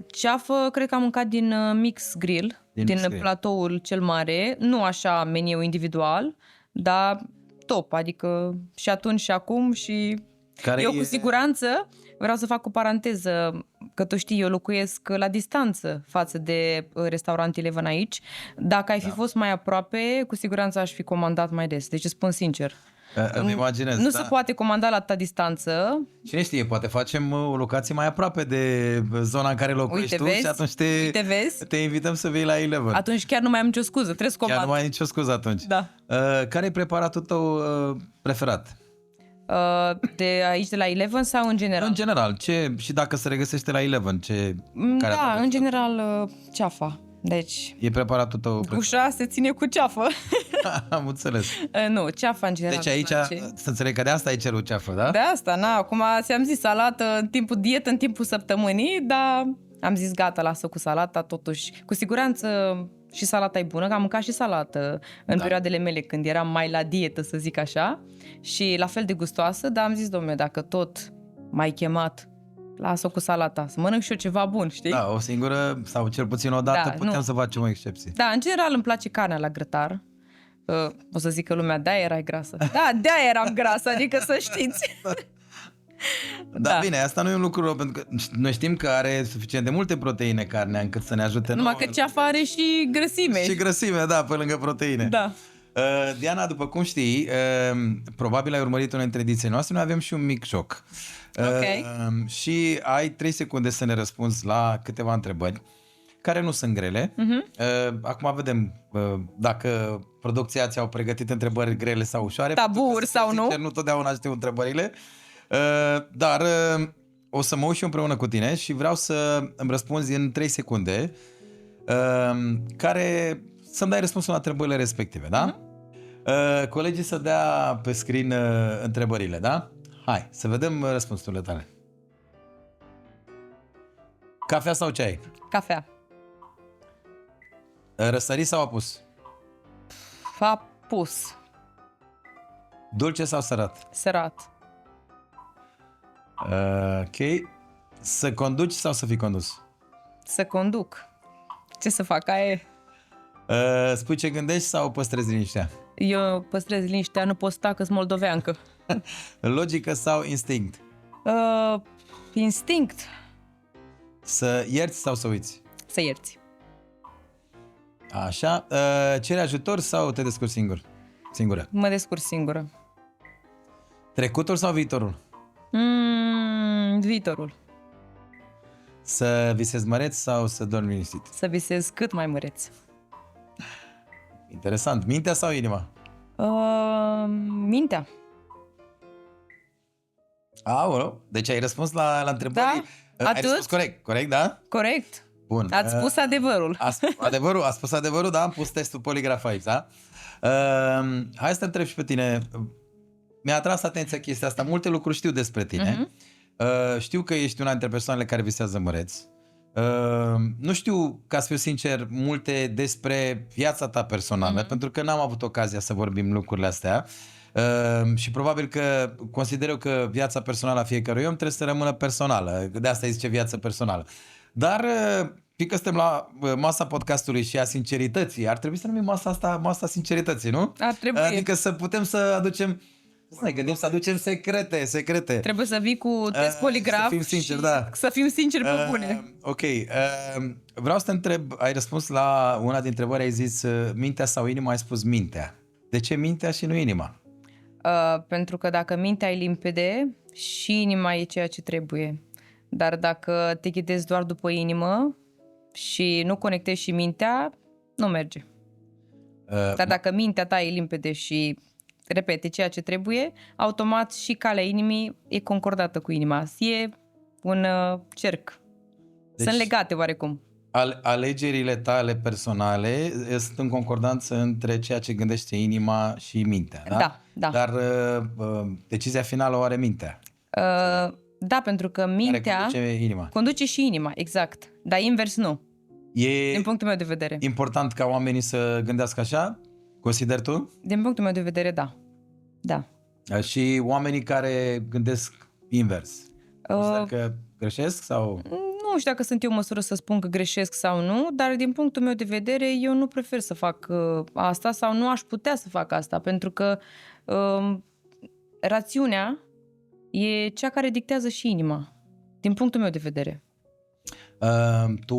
Ceafă, cred că am mâncat din Mix Grill, din platoul cel mare, nu așa meniu individual, dar top, adică și atunci și acum și eu cu siguranță vreau să fac o paranteză, că tu știi, eu locuiesc la distanță față de restaurant Eleven aici. Dacă ai fi fost mai aproape, cu siguranță aș fi comandat mai des, deci îți spun sincer. Îmi imaginez, nu se poate comanda la atâta distanță. Cine știe, poate facem o locație mai aproape de zona în care locuiești tu și atunci te invităm să vii la Eleven. Atunci chiar nu mai am nicio scuză, trebuie să comand. Chiar nu mai ai nicio scuză atunci. Da. Care e preparatul tău preferat? De aici, de la Eleven sau în general? În general, și dacă se regăsește la Eleven, Da, în general ceafa. Deci, e preparatul tău. Ușa se ține cu ceafă. Am înțeles. Nu, ceafa în general. Deci aici, să înțeleg că de asta ai cerut ceafă, da? De asta, acum ți-am zis salată în timpul dietă, în timpul săptămânii, dar am zis gata, lasă cu salata, totuși. Cu siguranță și salata e bună, că am mâncat și salată în perioadele mele când eram mai la dietă, să zic așa, și la fel de gustoasă, dar am zis, dom'le, dacă tot m-ai chemat, lasă cu salata, să mănânc și eu ceva bun, știi? Da, o singură sau cel puțin o dată putem să facem o excepție. Da, în general îmi place carnea la grătar. O să zic că lumea, de-aia erai grasă. Da, de-aia eram grasă, adică să știți. Da, bine, asta nu e un lucru rău, pentru că noi știm că are suficient de multe proteine carnea încât să ne ajute. Numai că ceafa are și grăsime. Și grăsime, da, pe lângă proteine. Da. Diana, după cum știi, probabil ai urmărit una dintre edițiile noastre, noi avem și un mic joc. Ok. Și ai 3 secunde să ne răspunzi la câteva întrebări. care nu sunt grele. Acum vedem dacă producția ți-au pregătit întrebări grele sau ușoare. Tabuuri sau nu. Nu totdeauna știu întrebările. Dar o să mă uit și eu împreună cu tine și vreau să îmi răspunzi în 3 secunde care să-mi dai răspunsul la întrebările respective, da? Colegii să dea pe screen întrebările, da? Hai, să vedem răspunsurile tale. Cafea sau ceai? Cafea. Răsărit sau apus? Apus. Dulce sau sărat? Sărat. Ok. Să conduci sau să fii condus? Să conduc. Ce să fac? Aia e. Spui ce gândești sau păstrezi liniștea? Eu păstrez liniștea, nu pot sta că sunt moldoveancă. Logică sau instinct? Instinct. Să ierți sau să uiți? Să ierți. Așa. Ceri ajutor sau te descurci singură? Mă descurc singură. Trecutul sau viitorul? Viitorul. Să visezi măreț sau să dormi liniștit? Să visez cât mai măreț. Interesant. Mintea sau inima? Mintea. Aoleu, deci ai răspuns la întrebări. Da, Ai atât. răspuns corect, da? Corect. Bun. Ați spus adevărul. A spus adevărul, da? Am pus testul poligraf aici, da? Hai să te întreb și pe tine. Mi-a atras atenția chestia asta. Multe lucruri știu despre tine. Știu că ești una dintre persoanele care visează măreț. Nu știu, ca să fiu sincer, multe despre viața ta personală, pentru că n-am avut ocazia să vorbim lucrurile astea. Și probabil că consider eu că viața personală a fiecărui om trebuie să rămână personală. De asta îi zice viață personală. Dar fiindcă suntem la masa podcastului și a sincerității, ar trebui să numim masa asta masa sincerității, nu? Ar trebui. Adică să putem să aducem, să ne gândim să aducem secrete. Trebuie să vii cu test poligraf să fim sinceri, și da. să fim sinceri pe bune. Ok. Vreau să te întreb, ai răspuns la una dintre întrebări, ai zis mintea sau inima, ai spus mintea. De ce mintea și nu inima? Pentru că dacă mintea e limpede, și inima e ceea ce trebuie. Dar dacă te ghidezi doar după inimă și nu conectezi și mintea, nu merge. Dar dacă mintea ta e limpede și repete ceea ce trebuie, automat și calea inimii e concordată cu inima. E un cerc. Deci, sunt legate oarecum. Alegerile tale personale sunt în concordanță între ceea ce gândește inima și mintea, da? Da. Dar decizia finală o are mintea. Da, pentru că mintea care conduce inima. Conduce și inima, exact. Dar invers nu. E din punctul meu de vedere. important ca oamenii să gândească așa? Consideri tu? Din punctul meu de vedere, da. Da. Și oamenii care gândesc invers? Consider că greșesc sau... Nu știu dacă sunt eu în măsură să spun că greșesc sau nu, dar din punctul meu de vedere eu nu prefer să fac asta sau nu aș putea să fac asta, pentru că rațiunea e cea care dictează și inima, din punctul meu de vedere. Tu,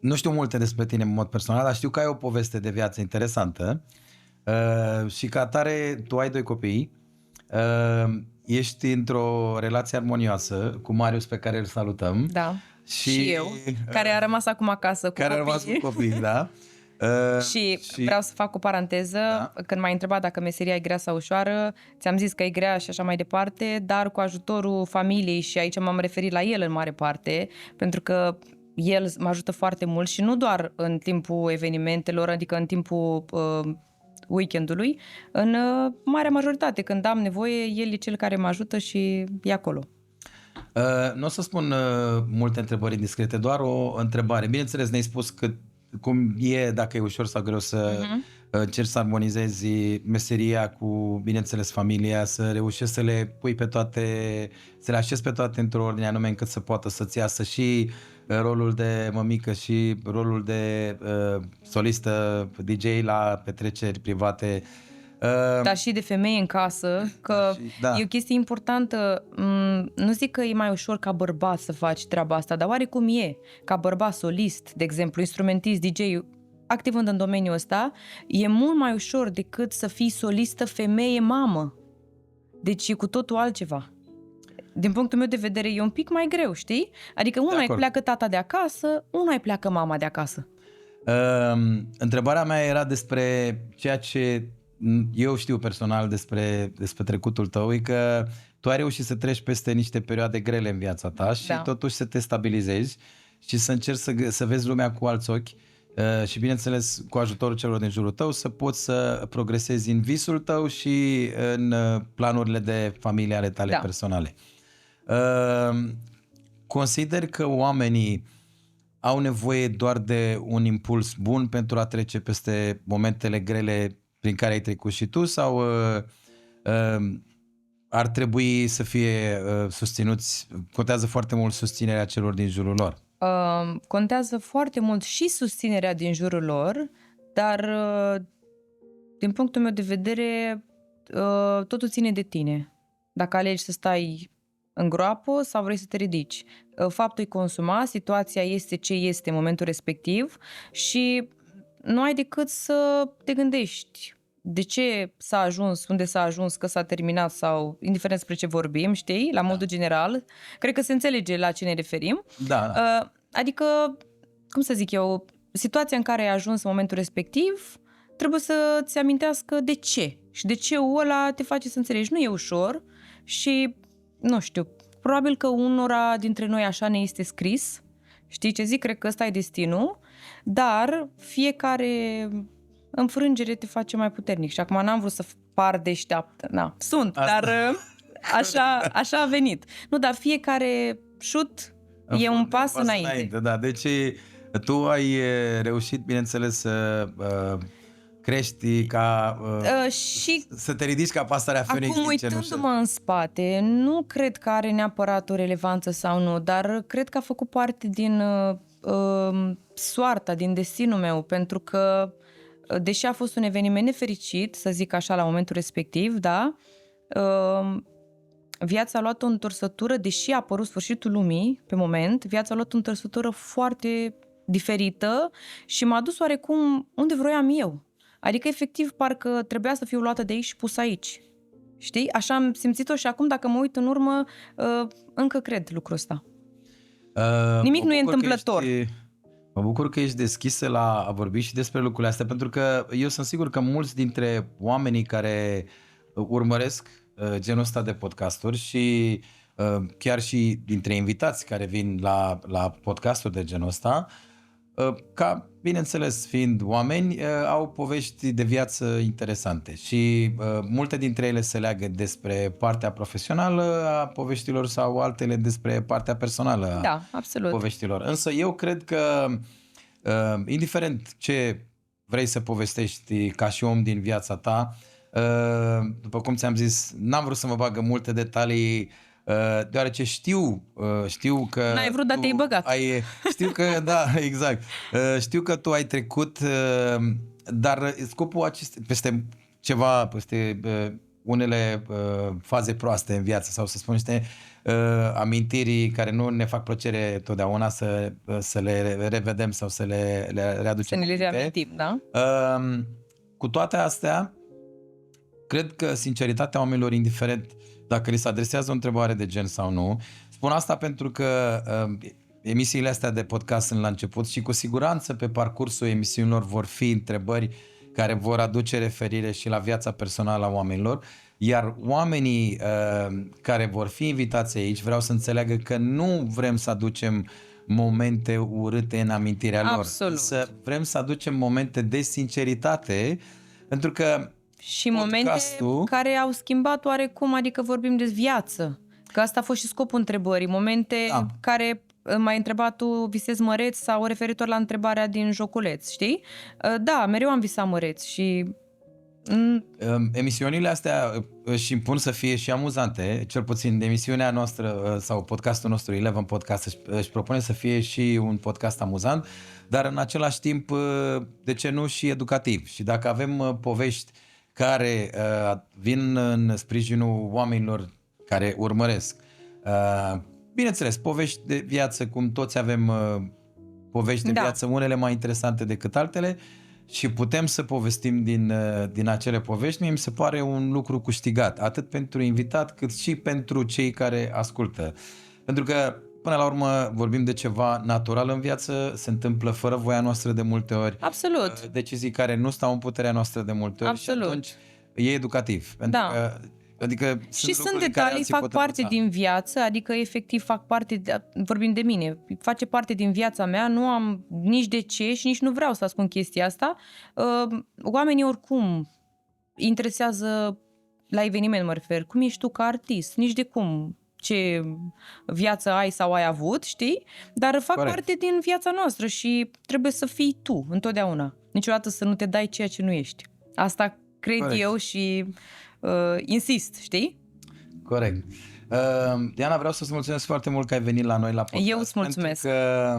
nu știu multe despre tine în mod personal, dar știu că ai o poveste de viață interesantă și ca atare tu ai 2 copii, ești într-o relație armonioasă cu Marius, pe care îl salutăm. Da, și eu, care a rămas acum acasă cu care copii. a rămas cu copii, da. Și vreau să fac o paranteză, da. Când m-ai întrebat dacă meseria e grea sau ușoară, ți-am zis că e grea și așa mai departe, dar cu ajutorul familiei, și aici m-am referit la el în mare parte, pentru că el mă ajută foarte mult și nu doar în timpul evenimentelor, adică în timpul weekendului, în marea majoritate, când am nevoie, el e cel care mă ajută și e acolo. Nu o să spun multe întrebări indiscrete, doar o întrebare. Bineînțeles, ne-ai spus că cum e, dacă e ușor sau greu să încerci să armonizezi meseria cu, bineînțeles, familia, să reușești să le pui pe toate, să le așezi pe toate într-o ordine anume încât să poată să-ți iasă și rolul de mămică și rolul de solistă DJ la petreceri private. Dar și de femeie în casă, că e o chestie importantă. Nu zic că e mai ușor ca bărbat să faci treaba asta, dar oarecum e. Ca bărbat solist, de exemplu, instrumentist, DJ, activând în domeniul ăsta, e mult mai ușor decât să fii solistă femeie mamă. Deci e cu totul altceva. din punctul meu de vedere, e un pic mai greu, știi? Adică una îi pleacă tata de acasă, una îi pleacă mama de acasă. Întrebarea mea era despre ceea ce eu știu personal despre trecutul tău, e că tu ai reușit să treci peste niște perioade grele în viața ta și totuși să te stabilizezi și să încerci să vezi lumea cu alți ochi și bineînțeles cu ajutorul celor din jurul tău să poți să progresezi în visul tău și în planurile de familie ale tale personale. Consider că oamenii au nevoie doar de un impuls bun pentru a trece peste momentele grele prin care ai trecut și tu sau ar trebui să fie susținuți, contează foarte mult susținerea celor din jurul lor? Contează foarte mult și susținerea din jurul lor, dar din punctul meu de vedere totul ține de tine. Dacă alegi să stai în groapă sau vrei să te ridici. Faptul e consuma, situația este ce este în momentul respectiv și nu ai decât să te gândești de ce s-a ajuns, unde s-a ajuns, că s-a terminat sau indiferent despre ce vorbim, știi, la modul general. Cred că se înțelege la ce ne referim. Da. Adică, cum să zic eu, situația în care ai ajuns în momentul respectiv trebuie să-ți amintească de ce. Și de ce ăla te face să înțelegi. Nu e ușor și, nu știu, probabil că unora dintre noi așa ne este scris. Știi ce zic? Cred că ăsta e destinul. Dar fiecare înfrângere te face mai puternic. Și acum n-am vrut să par deșteaptă. Sunt, dar așa a venit. Nu, dar fiecare șut e un pas înainte. Da, deci tu ai reușit, bineînțeles, să crești ca și să te ridici ca pasărea Phoenix din cenușă. Acum, uitându-mă în spate, nu cred că are neapărat o relevanță sau nu, dar cred că a făcut parte din soarta, din destinul meu, pentru că deși a fost un eveniment nefericit, să zic așa, la momentul respectiv, da, viața a luat o întorsătură, deși a apărut sfârșitul lumii, pe moment, viața a luat o întorsătură foarte diferită și m-a dus oarecum unde vroiam eu. Adică, efectiv, parcă trebuia să fiu luată de aici și pusă aici. Știi? Așa am simțit-o și acum, dacă mă uit în urmă, încă cred lucrul ăsta. Nimic nu e întâmplător. Mă bucur că ești deschisă la a vorbi și despre lucrurile astea, pentru că eu sunt sigur că mulți dintre oamenii care urmăresc genul ăsta de podcasturi și chiar și dintre invitați care vin la podcasturi de genul ăsta, ca, bineînțeles, fiind oameni, au povești de viață interesante și multe dintre ele se leagă despre partea profesională a poveștilor sau altele despre partea personală a poveștilor. Însă eu cred că, indiferent ce vrei să povestești ca și om din viața ta, după cum ți-am zis, n-am vrut să mă bag în multe detalii, deoarece știu că n-ai vrut, dar te-ai băgat. Știu că, da, exact. Știu că tu ai trecut, dar scopul acesta, peste unele faze proaste în viață sau să spun niște amintiri care nu ne fac plăcere totdeauna să le revedem sau să le readucem. Să ne le reamintim, da? Cu toate astea, cred că sinceritatea oamenilor, indiferent dacă li se adresează o întrebare de gen sau nu, spun asta pentru că emisiile astea de podcast sunt la început și cu siguranță pe parcursul emisiunilor vor fi întrebări care vor aduce referire și la viața personală a oamenilor, iar oamenii care vor fi invitați aici vreau să înțeleagă că nu vrem să aducem momente urâte în amintirea lor. Absolut. Să vrem să aducem momente de sinceritate, pentru că și momente care au schimbat oarecum, adică vorbim de viață. Că asta a fost și scopul întrebării. Momente care m-ai întrebat tu, visezi măreț sau referitor la întrebarea din joculeț, știi? Da, mereu am visat măreț și... Emisiunile astea își impun să fie și amuzante, cel puțin emisiunea noastră sau podcastul nostru Eleven Podcast își propune să fie și un podcast amuzant, dar în același timp, de ce nu, și educativ. Și dacă avem povești care vin în sprijinul oamenilor care urmăresc. Bineînțeles, povești de viață, cum toți avem povești de viață, unele mai interesante decât altele, și putem să povestim din acele povești, mie mi se pare un lucru câștigat, atât pentru invitat cât și pentru cei care ascultă. Pentru că până la urmă vorbim de ceva natural în viață, se întâmplă fără voia noastră de multe ori. Absolut. Decizii care nu stau în puterea noastră de multe ori. Absolut. Și atunci e educativ. Pentru Da. că, adică Și sunt lucruri care detalii, alții fac pot parte învăța. din viață, adică efectiv fac parte, vorbim de mine, face parte din viața mea, nu am nici de ce și nici nu vreau să ascund chestia asta. Oamenii oricum interesează, la eveniment mă refer, cum ești tu ca artist, nici de cum, ce viață ai sau ai avut, știi? Dar fac Corect. parte din viața noastră și trebuie să fii tu întotdeauna. Niciodată să nu te dai ceea ce nu ești. Asta cred Corect. eu și insist, știi? Corect. Diana, vreau să-ți mulțumesc foarte mult că ai venit la noi la podcast. Eu îți mulțumesc. Pentru că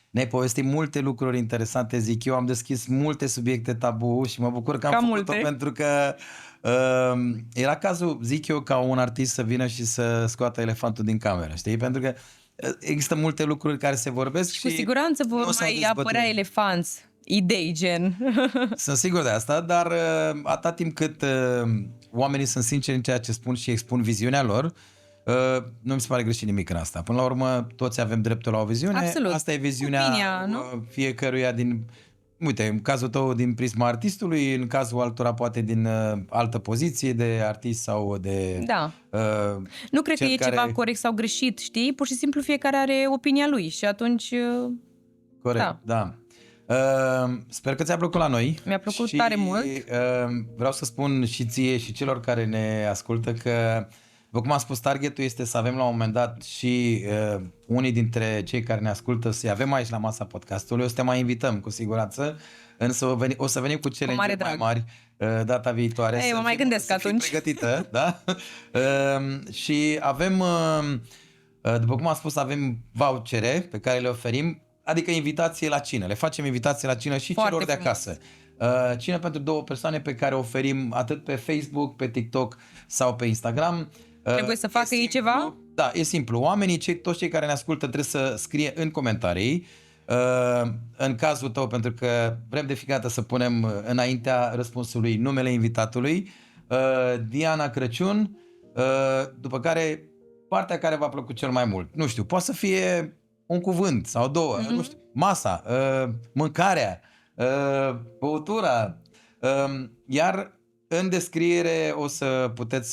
ne-ai povestit multe lucruri interesante, zic eu. Am deschis multe subiecte tabu și mă bucur că am Cam făcut-o multe. pentru că era cazul, zic eu, ca un artist să vină și să scoată elefantul din cameră, știi? Pentru că există multe lucruri care se vorbesc și Cu siguranță vor nu s-au mai dezbătut. apărea elefanți, idei gen. Sunt sigur de asta, dar atâta timp cât oamenii sunt sinceri în ceea ce spun și expun viziunea lor, nu mi se pare greșit nimic în asta. Până la urmă, toți avem dreptul la o viziune. Absolut. Asta e viziunea Opinia, nu? fiecăruia din... Uite, în cazul tău din prisma artistului, în cazul altora poate din altă poziție de artist sau de... Da. Uh, Nu cred că cel e care- ceva corect sau greșit, știi? Pur și simplu fiecare are opinia lui și atunci Corect, da. Sper că ți-a plăcut la noi. Mi-a plăcut și, tare mult. Vreau să spun și ție și celor care ne ascultă că, după cum am spus, targetul este să avem la un moment dat și unii dintre cei care ne ascultă să-i avem aici la masa podcastului. O să te mai invităm cu siguranță, însă o să venim cu mare challenge-uri mai drag. mari data viitoare. Ei, Să mă mai fii- gândesc să fii atunci. pregătită, da? Și avem... după cum am spus, avem vouchere pe care le oferim, adică invitație la cină. Le facem invitație la cină și Foarte celor de frumos. acasă. Cină pentru 2 persoane pe care o oferim atât pe Facebook, pe TikTok sau pe Instagram. Trebuie să facă E ei simplu, ceva? Da, e simplu. Oamenii, toți cei care ne ascultă trebuie să scrie în comentarii. În cazul tău, pentru că vrem de fiecare dată să punem înaintea răspunsului numele invitatului, Diana Crăciun, după care partea care v-a plăcut cel mai mult. Nu știu, poate să fie un cuvânt sau două, nu știu, masa, mâncarea, băutura, iar în descriere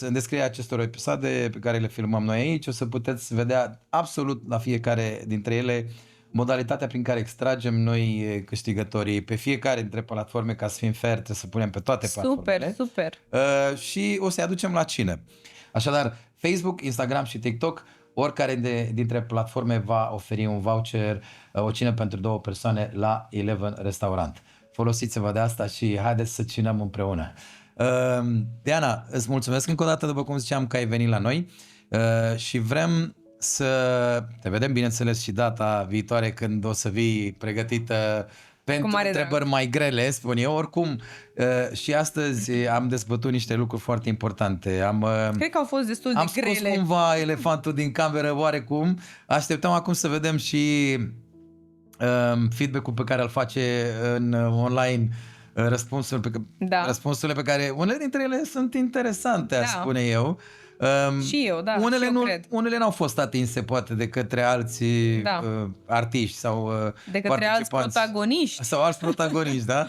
în descrierea acestor episoade pe care le filmăm noi aici, o să puteți vedea absolut la fiecare dintre ele modalitatea prin care extragem noi câștigătorii pe fiecare dintre platforme, ca să fim fair, trebuie să punem pe toate platformele. Super. Și o să-i aducem la cină. Așadar, Facebook, Instagram și TikTok, oricare dintre platforme va oferi un voucher, o cină pentru 2 persoane la Eleven Restaurant. Folosiți-vă de asta și haideți să cinăm împreună. Diana, îți mulțumesc încă o dată, după cum ziceam, că ai venit la noi și vrem să te vedem, bineînțeles, și data viitoare când o să vii pregătită pentru mare întrebări mai grele, spun eu. Oricum, și astăzi am dezbătut niște lucruri foarte importante. Cred că au fost destul de Am scos grele. cumva elefantul din cameră oarecum. Așteptăm acum să vedem și feedback-ul pe care îl face în online, răspunsurile pe care unele dintre ele sunt interesante, aș spune eu. Și eu, da. Unele, și eu cred. unele n-au fost atinse poate de către alții artiști sau de către alți protagoniști. Sau alți protagoniști, da?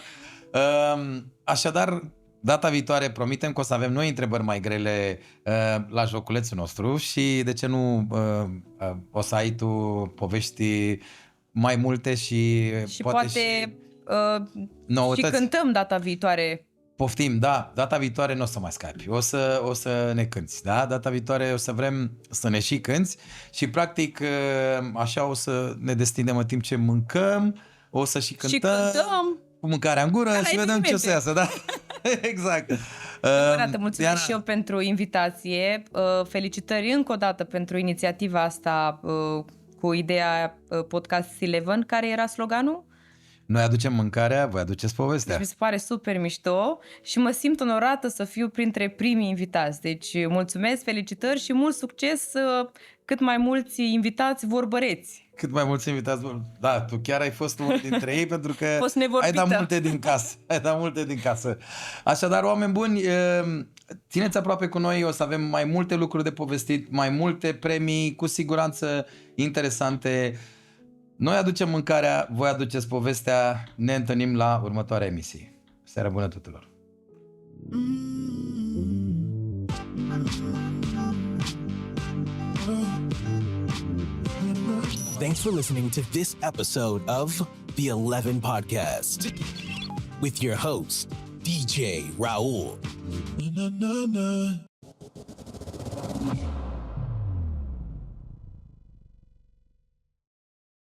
Așadar, data viitoare promitem că o să avem noi întrebări mai grele la joculețul nostru și de ce nu o să ai tu povești mai multe și poate și cântăm data viitoare. Poftim, da, data viitoare nu o să mai scapi, o să ne cânti, da? Data viitoare o să vrem să ne și cânti și practic așa o să ne destindem în timp ce mâncăm, o să și cântăm cu mâncarea în gură și vedem ce o să iasă, da? Exact. Mulțumesc Diana. Și eu pentru invitație, felicitări încă o dată pentru inițiativa asta cu ideea Podcast Eleven, care era sloganul? Noi aducem mâncarea, voi aduceți povestea. Deci mi se pare super mișto și mă simt onorată să fiu printre primii invitați. Deci mulțumesc, felicitări și mult succes cât mai mulți invitați vorbăreți cât mai mulți invitați. Da, tu chiar ai fost unul dintre ei pentru că Fost ai nevorbită. dat multe din casă. Ai dat multe din casă. Așadar, oameni buni, țineți aproape cu noi, o să avem mai multe lucruri de povestit, mai multe premii, cu siguranță interesante. Noi aducem mâncarea, voi aduceți povestea, ne întâlnim la următoarea emisie. Seară bună tuturor! Thanks for listening to this episode of the 11 Podcast with your host, DJ Raul.